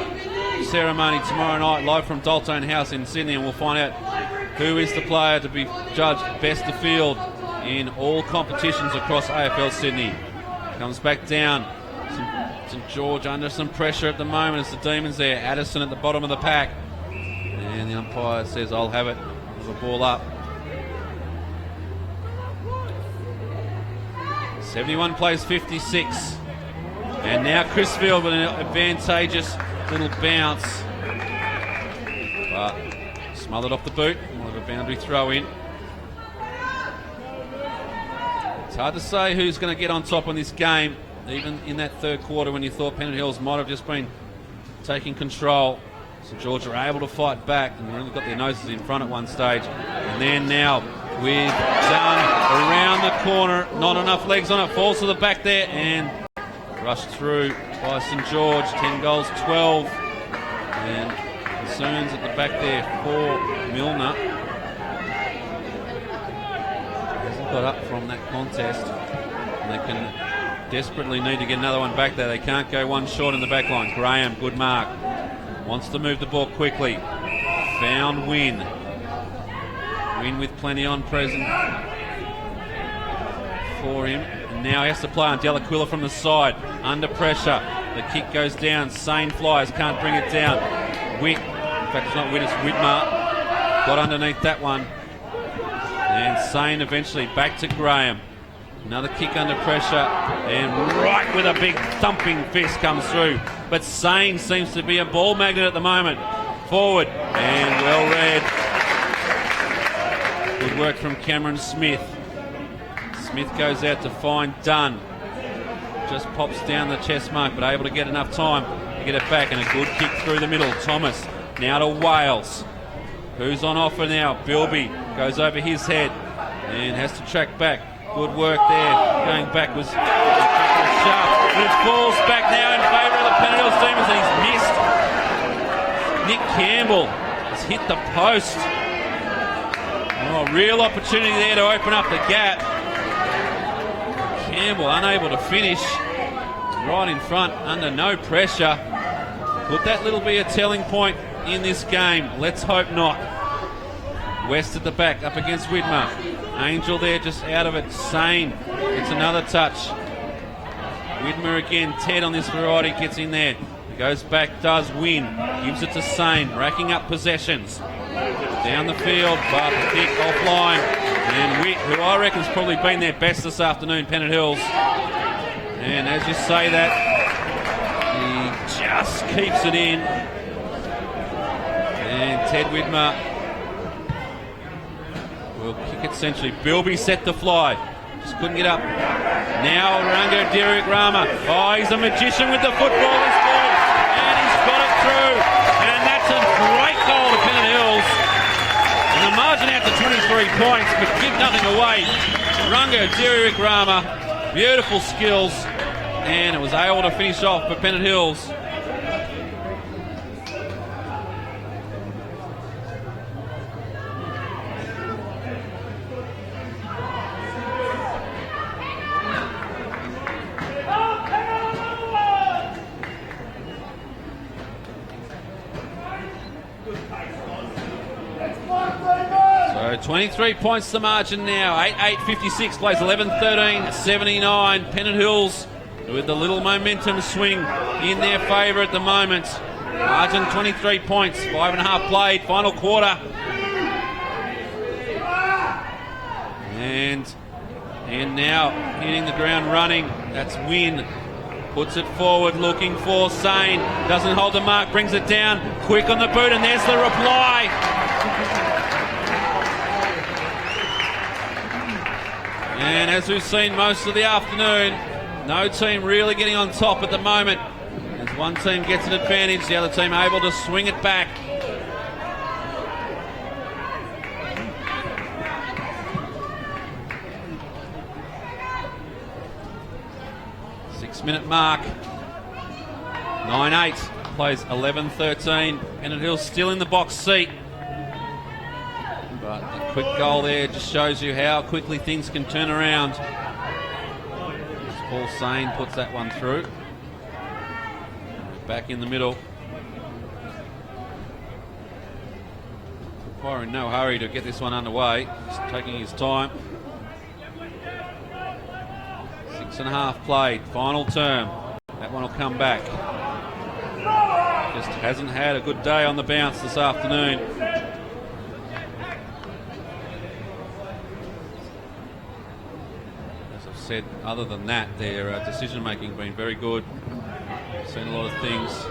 ceremony tomorrow night, live from Daltone House in Sydney, and we'll find out who is the player to be judged best of field in all competitions across AFL Sydney. Comes back down. St George under some pressure at the moment as the Demons there. Addison at the bottom of the pack. And the umpire says, I'll have it. There's a ball up. 71 plays 56. And now Crisfield with an advantageous little bounce. But smothered off the boot. We'll have a boundary throw in. It's hard to say who's going to get on top in this game, even in that third quarter when you thought Pennant Hills might have just been taking control. St George are able to fight back and really got their noses in front at one stage. And then now with Dunn around the corner, not enough legs on it, falls to the back there and rushed through by St George. 10 goals, 12. And concerns at the back there for Milner. Hasn't got up from that contest. And they can desperately need to get another one back there. They can't go one short in the back line. Graham, good mark. Wants to move the ball quickly. Found Wynn. Wynn with plenty on present for him. And now he has to play on Delaquila from the side. Under pressure. The kick goes down. Sane flies. Can't bring it down. Witt. In fact, it's not Witt, it's Widmer. Got underneath that one. And Sane eventually back to Graham. Another kick under pressure, and right with a big thumping fist comes through. But Sane seems to be a ball magnet at the moment. Forward, and well read. Good work from Cameron Smith. Smith goes out to find Dunn. Just pops down the chest mark, but able to get enough time to get it back, and a good kick through the middle. Thomas, now to Wales. Who's on offer now? Bilby goes over his head, and has to track back. Good work there, going backwards. Sharp, but it falls back now in favour of the Pennant Hills Demons, and he's missed. Nick Campbell has hit the post. Oh, real opportunity there to open up the gap. Campbell unable to finish. Right in front, under no pressure. Could that little be a telling point in this game? Let's hope not. West at the back, up against Widmer. Angel there, just out of it. Sane, it's another touch. Widmer again. Ted on this variety gets in there. Goes back, does win. Gives it to Sane, racking up possessions. down the field, but the kick offline. And Witt, who I reckon's probably been their best this afternoon, Pennant Hills. And as you say that, he just keeps it in. And Ted Widmer will kick it centrally. Bilby set the fly. Just couldn't get up. Now Rango Derek Rama. Oh, he's a magician with the football. He's good. And he's got it through. And that's a great goal to Pennant Hills. And the margin out to 23 points, but give nothing away. Rango Derek Rama. Beautiful skills. And it was able to finish off for Pennant Hills. So 23 points the margin now. 8-8-56 plays 11-13, 79. Pennant Hills with a little momentum swing in their favour at the moment. Margin 23 points, 5.5 played, final quarter. And now hitting the ground running. That's Wynn. Puts it forward, looking for Sane. Doesn't hold the mark, brings it down. Quick on the boot, and there's the reply. And as we've seen most of the afternoon, no team really getting on top at the moment. As one team gets an advantage, the other team able to swing it back. Minute mark. 9-8 plays 11-13. Pennant Hills still in the box seat. But a quick goal there just shows you how quickly things can turn around. Paul Sane puts that one through. Back in the middle. Requiring in no hurry to get this one underway. Just taking his time. 6.5 played, final term. That one will come back. Just hasn't had a good day on the bounce this afternoon. As I've said, other than that, their decision making been very good. Seen a lot of things.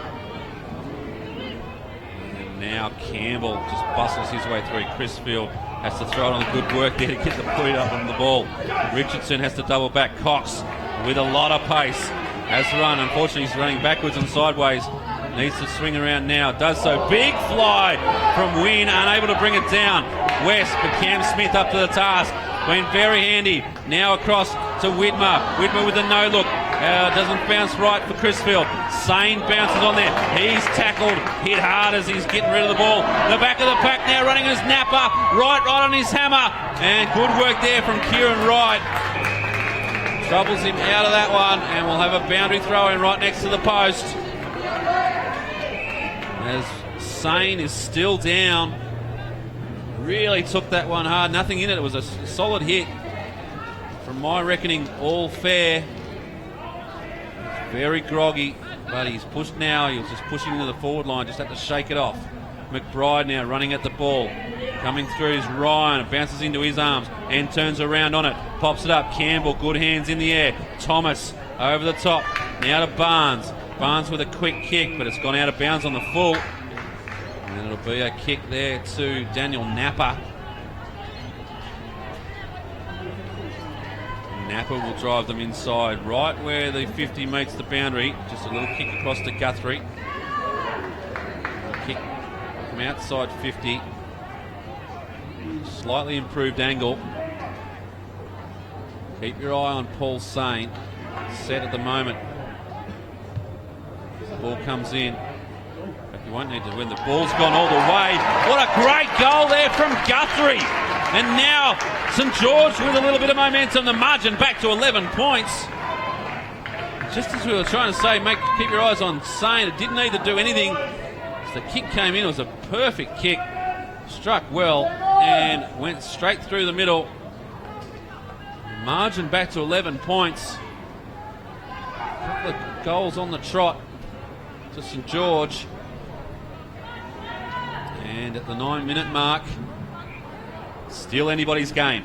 And now Campbell just bustles his way through. Crisfield has to throw it on good work there to get the point up on the ball. Richardson has to double back. Cox with a lot of pace has run. Unfortunately, he's running backwards and sideways. Needs to swing around now. Does so. Big fly from Wynn. Unable to bring it down. West, but Cam Smith up to the task. Been very handy. Now across to Widmer. Widmer with a no-look. Doesn't bounce right for Crisfield. Sane bounces on there. He's tackled, hit hard as he's getting rid of the ball. The back of the pack now running as Napper. Right on his hammer. And good work there from Kieran Wright. Troubles him out of that one, and we'll have a boundary throw in right next to the post. As Sane is still down. Really took that one hard. Nothing in it. It was a solid hit. From my reckoning, all fair. Very groggy, but he's pushed now. He was just pushing into the forward line. Just had to shake it off. McBride now running at the ball. Coming through is Ryan. It bounces into his arms and turns around on it. Pops it up. Campbell, good hands in the air. Thomas over the top. Now to Barnes. Barnes with a quick kick, but it's gone out of bounds on the full. And it'll be a kick there to Daniel Napper. Napper will drive them inside, right where the 50 meets the boundary. Just a little kick across to Guthrie. Kick from outside 50. Slightly improved angle. Keep your eye on Paul Sane. Set at the moment. The ball comes in. But you won't need to win. The ball's gone all the way. What a great goal there from Guthrie. And now St George with a little bit of momentum. The margin back to 11 points. Just as we were trying to say, keep your eyes on Sane. It didn't need to do anything. As the kick came in, it was a perfect kick. Struck well and went straight through the middle. Margin back to 11 points. A couple of goals on the trot to St George. And at the 9-minute mark, still anybody's game.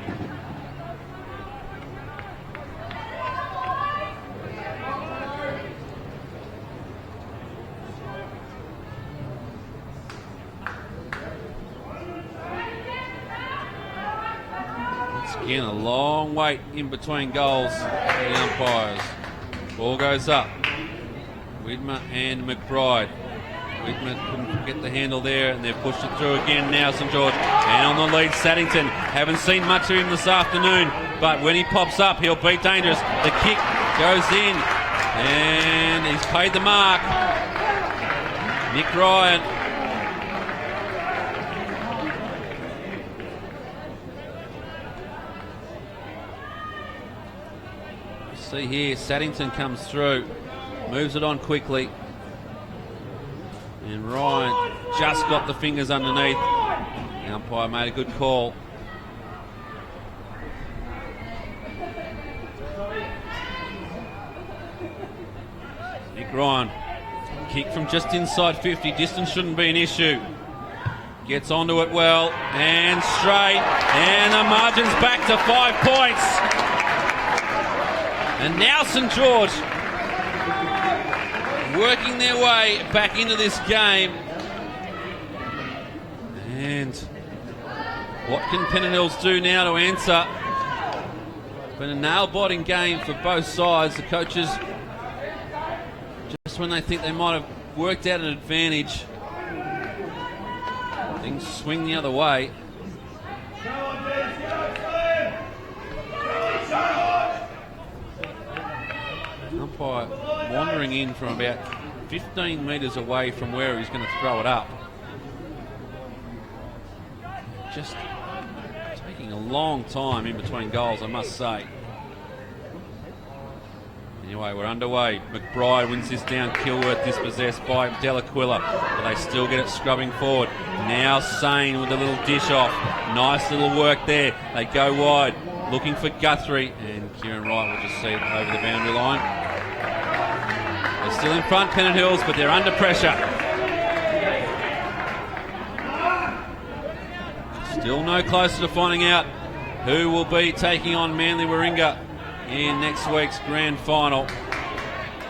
Once again, a long wait in between goals for the umpires. Ball goes up. Widmer and McBride. Widmer couldn't get the handle there, and they've pushed it through again now, St George. And on the lead, Saddington. Haven't seen much of him this afternoon, but when he pops up, he'll be dangerous. The kick goes in, and he's paid the mark. Nick Ryan. See here, Saddington comes through, moves it on quickly. And Ryan just got the fingers underneath. The umpire made a good call. Nick Ryan, kick from just inside 50. Distance shouldn't be an issue. Gets onto it well and straight. And the margin's back to 5 points. And now St George working their way back into this game. And what can Pennant Hills do now to answer? Been a nail-biting game for both sides. The coaches, just when they think they might have worked out an advantage, things swing the other way. Umpire wandering in from about 15 metres away from where he's going to throw it up. Just taking a long time in between goals, I must say. Anyway, we're underway. McBride wins this down. Kilworth dispossessed by Delaquila, but they still get it scrubbing forward. Now Sane with a little dish off. Nice little work there. They go wide, looking for Guthrie, and Kieran Wright will just see it over the boundary line. They're still in front, Pennant Hills, but they're under pressure. Still no closer to finding out who will be taking on Manly Warringah in next week's grand final.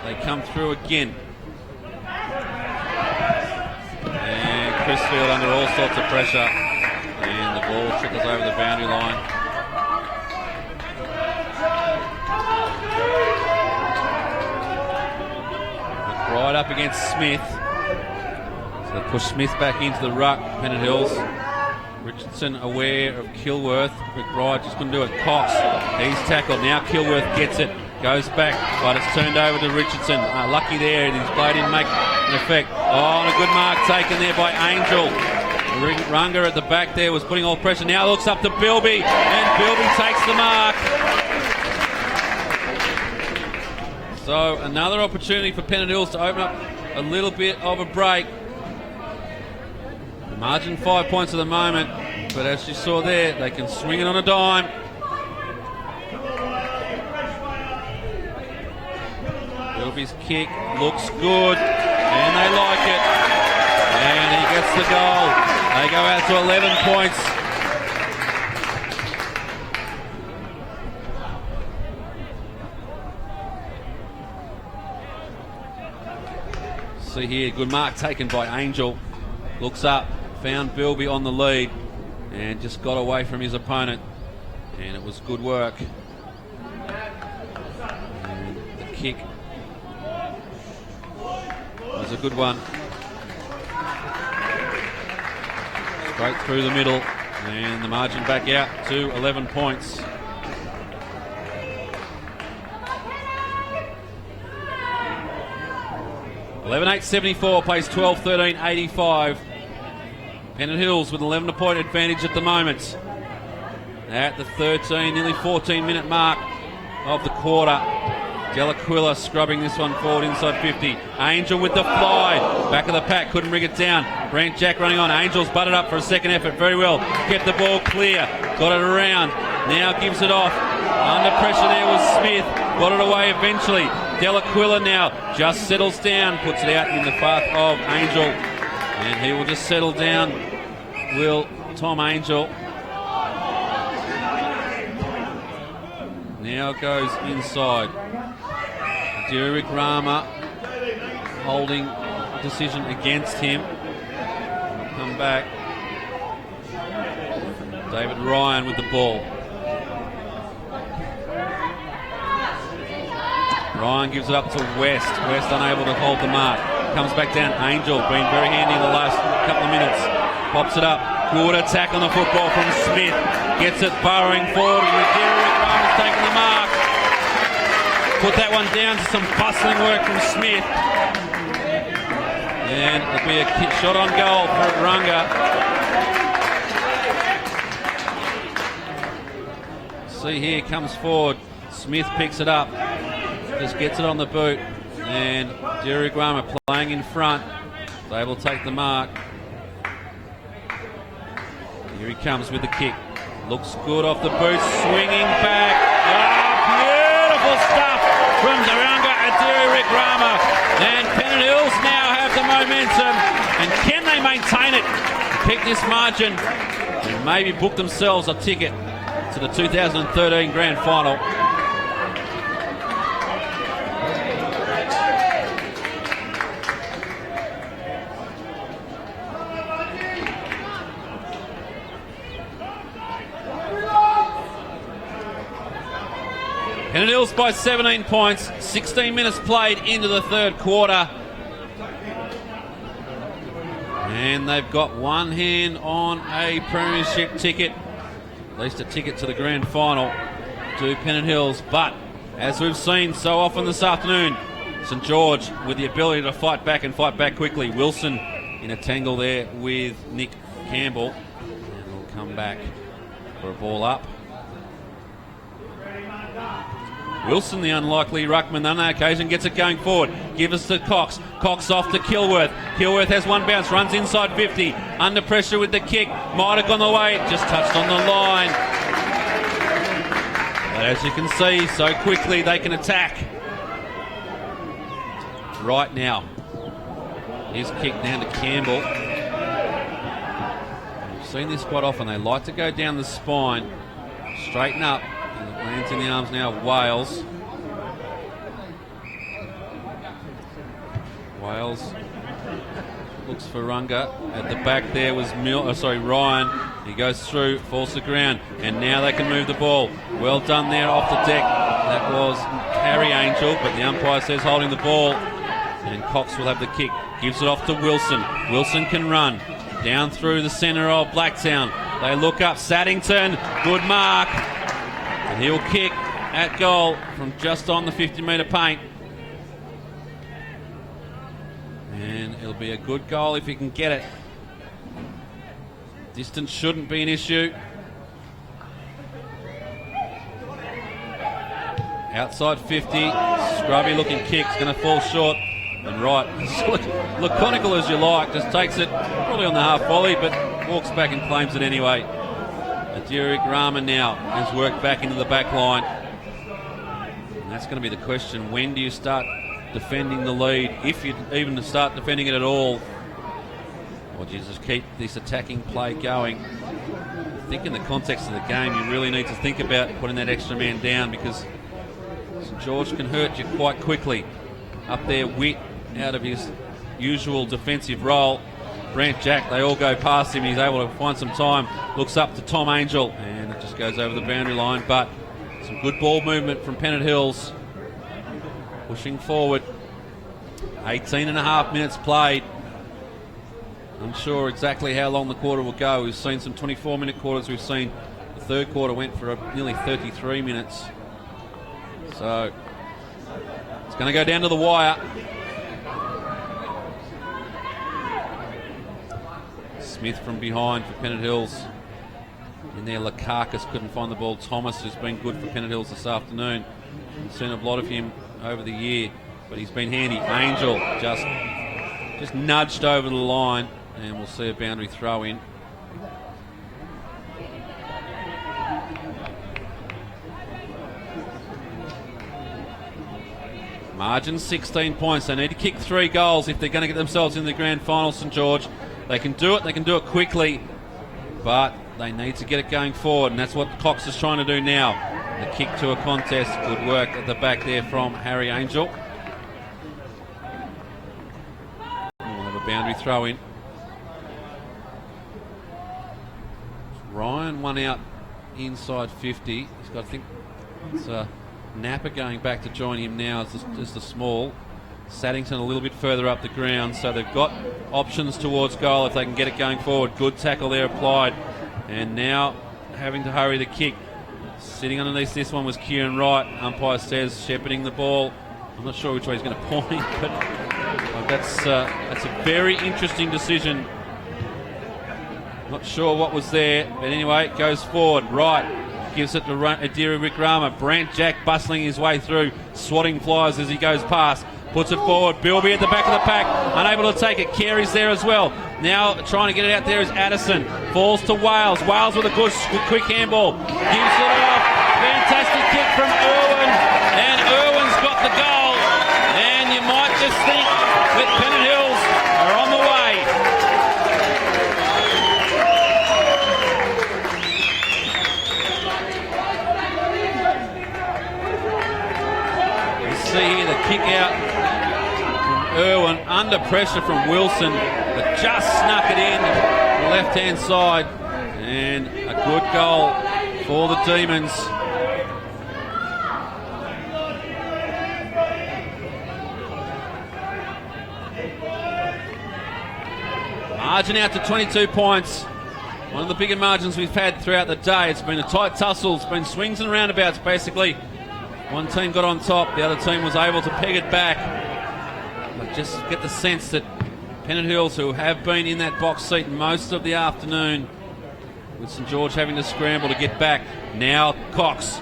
They come through again. And Crisfield under all sorts of pressure. And the ball trickles over the boundary line. Right up against Smith. So they push Smith back into the ruck, Pennant Hills. Richardson aware of Kilworth. McBride just couldn't do it. Cox, he's tackled. Now Kilworth gets it. Goes back, but it's turned over to Richardson. Lucky there, and his play didn't make an effect. Oh, and a good mark taken there by Angel. Runga at the back there was putting all pressure. Now looks up to Bilby, and Bilby takes the mark. So another opportunity for Pennant Hills to open up a little bit of a break. The margin 5 points at the moment, but as you saw there, they can swing it on a dime. Bilby's kick looks good, and they like it. And he gets the goal. They go out to 11 points. See here, good mark taken by Angel. Looks up, found Bilby on the lead, and just got away from his opponent. And it was good work. And the kick was a good one. Straight through the middle, and the margin back out to 11 points. (11-8-74) plays 12-13-85. Pennant Hills with an 11-point advantage at the moment. At the 13, nearly 14-minute mark of the quarter. Delaquila scrubbing this one forward inside 50. Angel with the fly. Back of the pack, couldn't ring it down. Brant Jack running on. Angel's butted up for a second effort. Very well. Kept the ball clear. Got it around. Now gives it off. Under pressure there was Smith. Got it away eventually. Delaquila now just settles down. Puts it out in the path of Angel. And he will just settle down will Tom Angel. Now goes inside. Derek Rama holding decision against him. Come back. David Ryan with the ball. Ryan gives it up to West. West unable to hold the mark. Comes back down. Angel been very handy in the last couple of minutes. Pops it up. Good attack on the football from Smith. Gets it burrowing forward. Derek Ryan's taking the mark. Put that one down to some bustling work from Smith. And it'll be a shot on goal for Runga. See here, comes forward. Smith picks it up. Just gets it on the boot. And Derek Rama playing in front. They will take the mark. Here he comes with the kick. Looks good off the boot. Swinging back. Oh, beautiful stuff from Duranga and Derek Rama. And Pennant Hills now have the momentum. And can they maintain it? Keep this margin and maybe book themselves a ticket to the 2013 Grand Final. Pennant Hills by 17 points, 16 minutes played into the third quarter. And they've got one hand on a premiership ticket, at least a ticket to the grand final, to Pennant Hills. But as we've seen so often this afternoon, St George with the ability to fight back and fight back quickly. Wilson in a tangle there with Nick Campbell. And we'll come back for a ball up. Wilson, the unlikely ruckman on that occasion, gets it going forward. Give us to Cox. Cox off to Kilworth. Kilworth has one bounce, runs inside 50. Under pressure with the kick. Might have gone the way, just touched on the line. But as you can see, so quickly they can attack. Right now. His kick down to Campbell. We've seen this quite often. They like to go down the spine. Straighten up. Lands in the arms now of Wales. Wales looks for Runga. At the back there was Ryan. He goes through, falls to the ground, and now they can move the ball. Well done there off the deck. That was Harry Angel, but the umpire says holding the ball. And Cox will have the kick. Gives it off to Wilson. Wilson can run. Down through the centre of Blacktown. They look up. Saddington. Good mark. And he'll kick at goal from just on the 50-metre paint. And it'll be a good goal if he can get it. Distance shouldn't be an issue. Outside 50, scrubby looking kick, it's going to fall short. And right, laconical as you like, just takes it probably on the half volley, but walks back and claims it anyway. Derek Rama now has worked back into the back line. And that's going to be the question. When do you start defending the lead? If you even start defending it at all. Or do you just keep this attacking play going? I think in the context of the game, you really need to think about putting that extra man down, because St George can hurt you quite quickly. Up there, Witt out of his usual defensive role. Brant Jack, they all go past him. He's able to find some time. Looks up to Tom Angel, and it just goes over the boundary line. But some good ball movement from Pennant Hills. Pushing forward. 18 and a half minutes played. Unsure exactly how long the quarter will go. We've seen some 24-minute quarters. We've seen the third quarter went for nearly 33 minutes. So it's going to go down to the wire. Smith from behind for Pennant Hills. In there, Lakakis couldn't find the ball. Thomas, who's been good for Pennant Hills this afternoon. We've seen a lot of him over the year, but he's been handy. Angel just nudged over the line, and we'll see a boundary throw in. Margin 16 points. They need to kick 3 goals if they're going to get themselves in the grand final, St George. They can do it. They can do it quickly. but they need to get it going forward, and that's what Cox is trying to do now. The kick to a contest. Good work at the back there from Harry Angel. We'll have a boundary throw in. Ryan one out inside 50. He's got, I think it's Napa going back to join him now as the small. Saddington a little bit further up the ground, so they've got options towards goal if they can get it going forward. Good tackle there applied, and now having to hurry the kick. Sitting underneath this one was Kieran Wright. Umpire says shepherding the ball. I'm not sure which way he's going to point, but that's a very interesting decision. Not sure what was there, but anyway, it goes forward. Wright gives it to Adira Wickrama. Brant Jack bustling his way through, swatting flies as he goes past. Puts it forward. Bilby at the back of the pack, unable to take it. Carey's there as well. Now trying to get it out there is Addison. Falls to Wales. Wales with a good quick handball. Gives it off. Fantastic kick from Irwin. And Irwin's got the goal. And you might just think that Pennant Hills are on the way. You see here the kick out. Irwin under pressure from Wilson, but just snuck it in the left-hand side, and a good goal for the Demons. Margin out to 22 points. One of the bigger margins we've had throughout the day. It's been a tight tussle. It's been swings and roundabouts, basically. One team got on top. The other team was able to peg it back. Just get the sense that Pennant Hills, who have been in that box seat most of the afternoon, with St George having to scramble to get back. Now Cox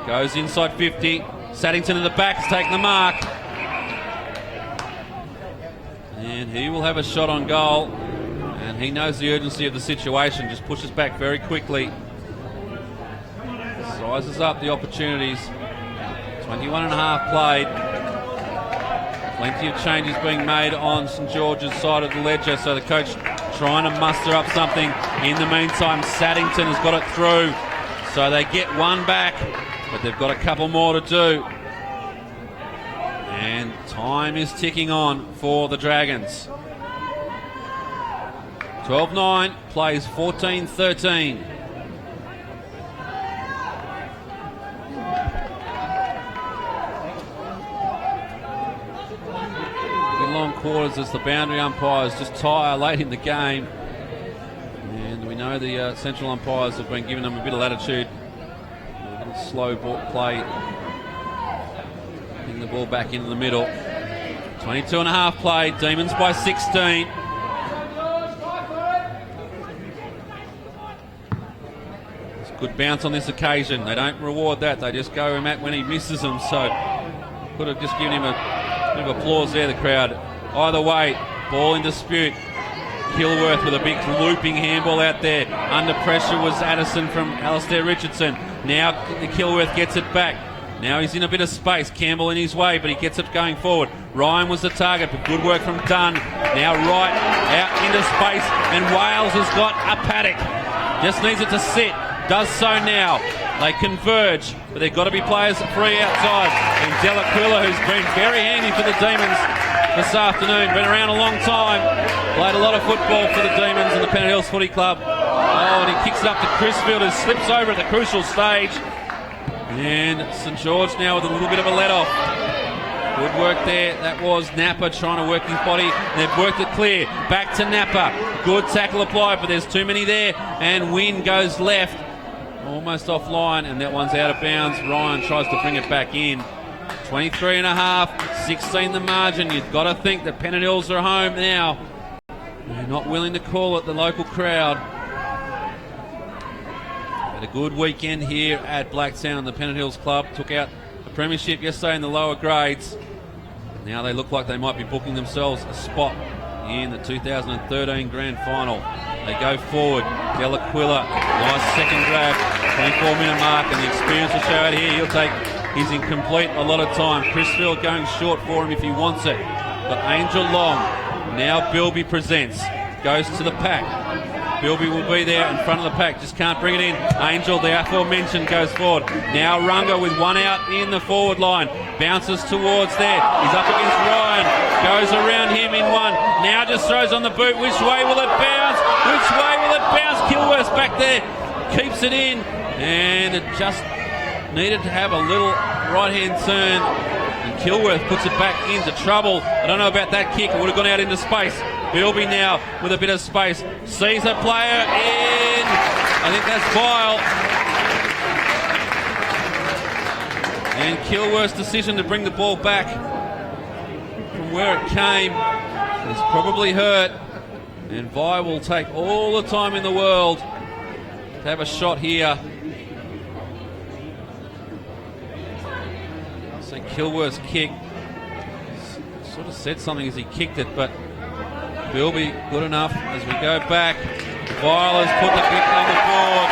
goes inside 50. Saddington in the back has taken the mark. And he will have a shot on goal. And he knows the urgency of the situation. Just pushes back very quickly. Sizes up the opportunities. 21 and a half played. Plenty of changes being made on St George's side of the ledger, so the coach trying to muster up something. In the meantime, Saddington has got it through, so they get one back, but they've got a couple more to do. And time is ticking on for the Dragons. 12-9, plays 14-13. Long quarters as the boundary umpires just tire late in the game, and we know the central umpires have been giving them a bit of latitude. A little slow ball play, getting the ball back into the middle. 22 and a half played. Demons by 16. It's a good bounce on this occasion. They don't reward that, they just go at when he misses them, so could have just given him a bit of applause there, the crowd. Either way, ball in dispute. Kilworth with a big looping handball out there. Under pressure was Addison from Alistair Richardson. Now Kilworth gets it back. Now he's in a bit of space. Campbell in his way, but he gets it going forward. Ryan was the target, but good work from Dunn. Now Wright out into space, and Wales has got a paddock. Just needs it to sit. Does so now. They converge, but they've got to be players free outside. And Delaquila, who's been very handy for the Demons this afternoon, been around a long time, played a lot of football for the Demons and the Pennant Hills Footy Club. Oh, and he kicks it up to Crisfield, who slips over at the crucial stage. And St George now with a little bit of a let-off. Good work there. That was Napa trying to work his body. They've worked it clear. Back to Napa. Good tackle applied, but there's too many there. And Wynn goes left. Almost offline, and that one's out of bounds. Ryan tries to bring it back in. 23 and a half, 16 the margin. You've got to think that Pennant Hills are home now. They're not willing to call it, the local crowd. Had a good weekend here at Blacktown. The Pennant Hills Club took out the premiership yesterday in the lower grades. Now they look like they might be booking themselves a spot in the 2013 Grand Final. They go forward. Delaquila, nice second grab, 24-minute mark, and the experience will show out here. He'll take his incomplete a lot of time. Crisfield going short for him if he wants it. But Angel Long, now Bilby presents. goes to the pack. Bilby will be there in front of the pack, just can't bring it in. Angel, the aforementioned, goes forward. Now Runga with one out in the forward line. Bounces towards there. He's up against Ryan. Goes around him in one. Now just throws on the boot. Which way will it bounce? Which way will it bounce? Kilworth's back there. Keeps it in. And it just needed to have a little right-hand turn. And Kilworth puts it back into trouble. I don't know about that kick. It would have gone out into space. Bilby now with a bit of space. Sees a player in. I think that's Vile. And Kilworth's decision to bring the ball back from where it came is probably hurt. And Vile will take all the time in the world to have a shot here. So Kilworth's kick sort of said something as he kicked it, but Bilby good enough as we go back. Vile has put the kick on the board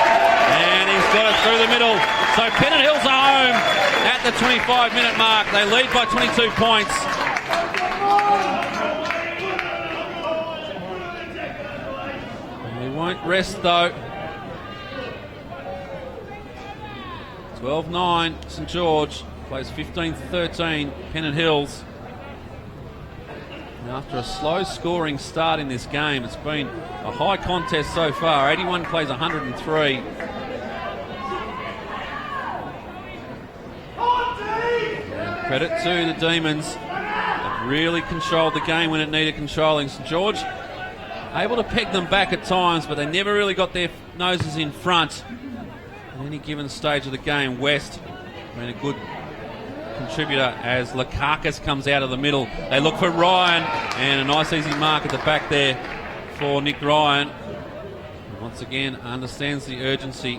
and he's got it through the middle. So Pennant Hills are home at the 25-minute mark. They lead by 22 points. And we won't rest though. 12-9 St George plays 15-13 Pennant Hills. After a slow scoring start in this game, it's been a high contest so far. 81 plays 103. And credit to the Demons. They've really controlled the game when it needed controlling. St George able to peg them back at times, but they never really got their noses in front at any given stage of the game. West been a good contributor as Lakakis comes out of the middle. They look for Ryan, and a nice easy mark at the back there for Nick Ryan. Once again, understands the urgency.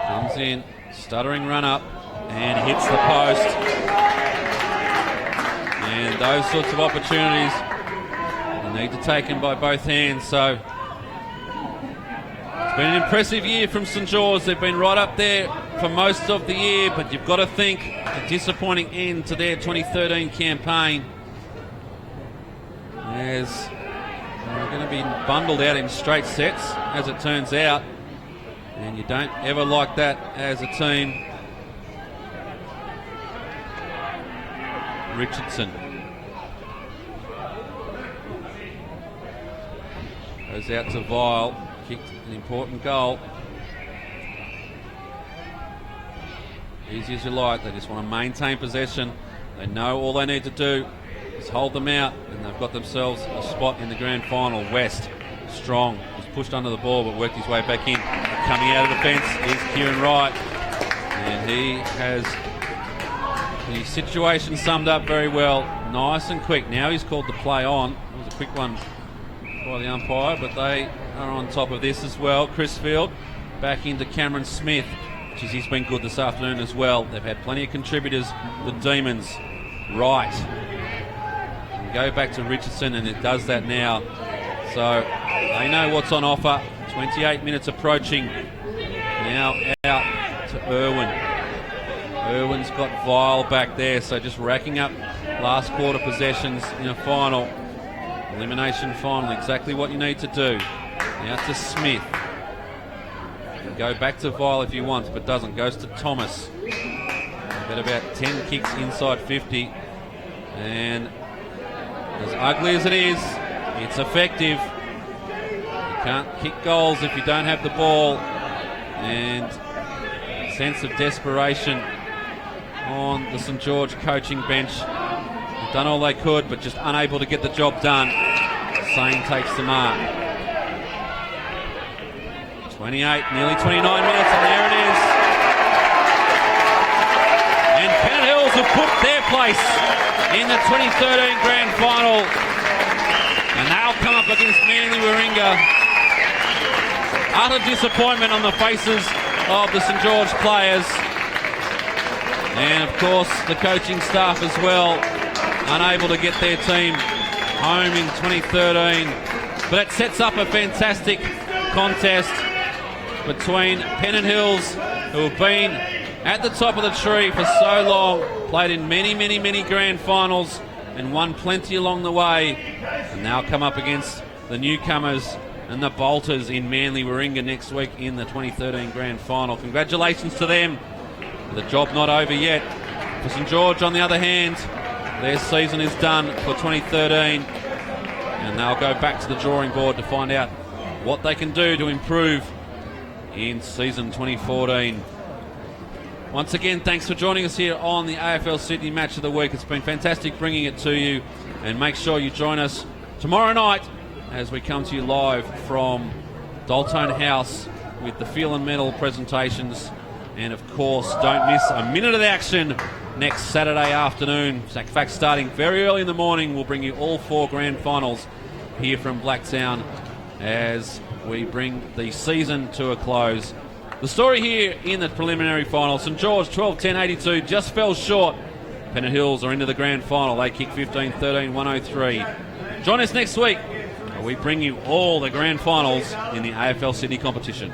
Comes in, stuttering run up, and hits the post. And those sorts of opportunities need to take him by both hands. So it's been an impressive year from St George. They've been right up there for most of the year, but you've got to think a disappointing end to their 2013 campaign, as they're going to be bundled out in straight sets as it turns out, and you don't ever like that as a team. Richardson goes out to Vile, kicked an important goal. Easy as you like, they just want to maintain possession. They know all they need to do is hold them out, and they've got themselves a spot in the grand final. West, strong, was pushed under the ball but worked his way back in. Coming out of defence is Kieran Wright, and he has the situation summed up very well. Nice and quick. Now he's called the play on. It was a quick one by the umpire, but they are on top of this as well. Crisfield back into Cameron Smith. He's been good this afternoon as well. They've had plenty of contributors, the Demons. Right. And go back to Richardson, and it does that now. So they know what's on offer. 28 minutes approaching. Now out to Irwin. Irwin's got Vile back there, so just racking up last quarter possessions in a final. Elimination final, exactly what you need to do. Now to Smith. You can go back to Vile if you want, but doesn't. Goes to Thomas. Got about 10 kicks inside 50. And as ugly as it is, it's effective. You can't kick goals if you don't have the ball. And a sense of desperation on the St George coaching bench. They've done all they could, but just unable to get the job done. Sane takes the mark. 28, nearly 29 minutes, and there it is. And Pennant Hills have put their place in the 2013 Grand Final. And they'll come up against Manly Warringah. Utter disappointment on the faces of the St George players. And of course the coaching staff as well, unable to get their team home in 2013. But it sets up a fantastic contest. between Pennant Hills, who have been at the top of the tree for so long, played in many grand finals and won plenty along the way, and now come up against the newcomers and the Bolters in Manly Warringah next week in the 2013 grand final. Congratulations to them. The job not over yet. For St George, on the other hand, their season is done for 2013, and they'll go back to the drawing board to find out what they can do to improve in season 2014. Once again, thanks for joining us here on the AFL Sydney Match of the Week. It's been fantastic bringing it to you, and make sure you join us tomorrow night as we come to you live from Daltone House with the Feel and Metal presentations. And of course, don't miss a minute of the action next Saturday afternoon. In fact, starting very early in the morning, we'll bring you all 4 grand finals here from Blacktown as we bring the season to a close. The story here in the preliminary final, St George 12-10-82 just fell short. Pennant Hills are into the grand final. They kick 15-13-103. Join us next week where we bring you all the grand finals in the AFL Sydney competition.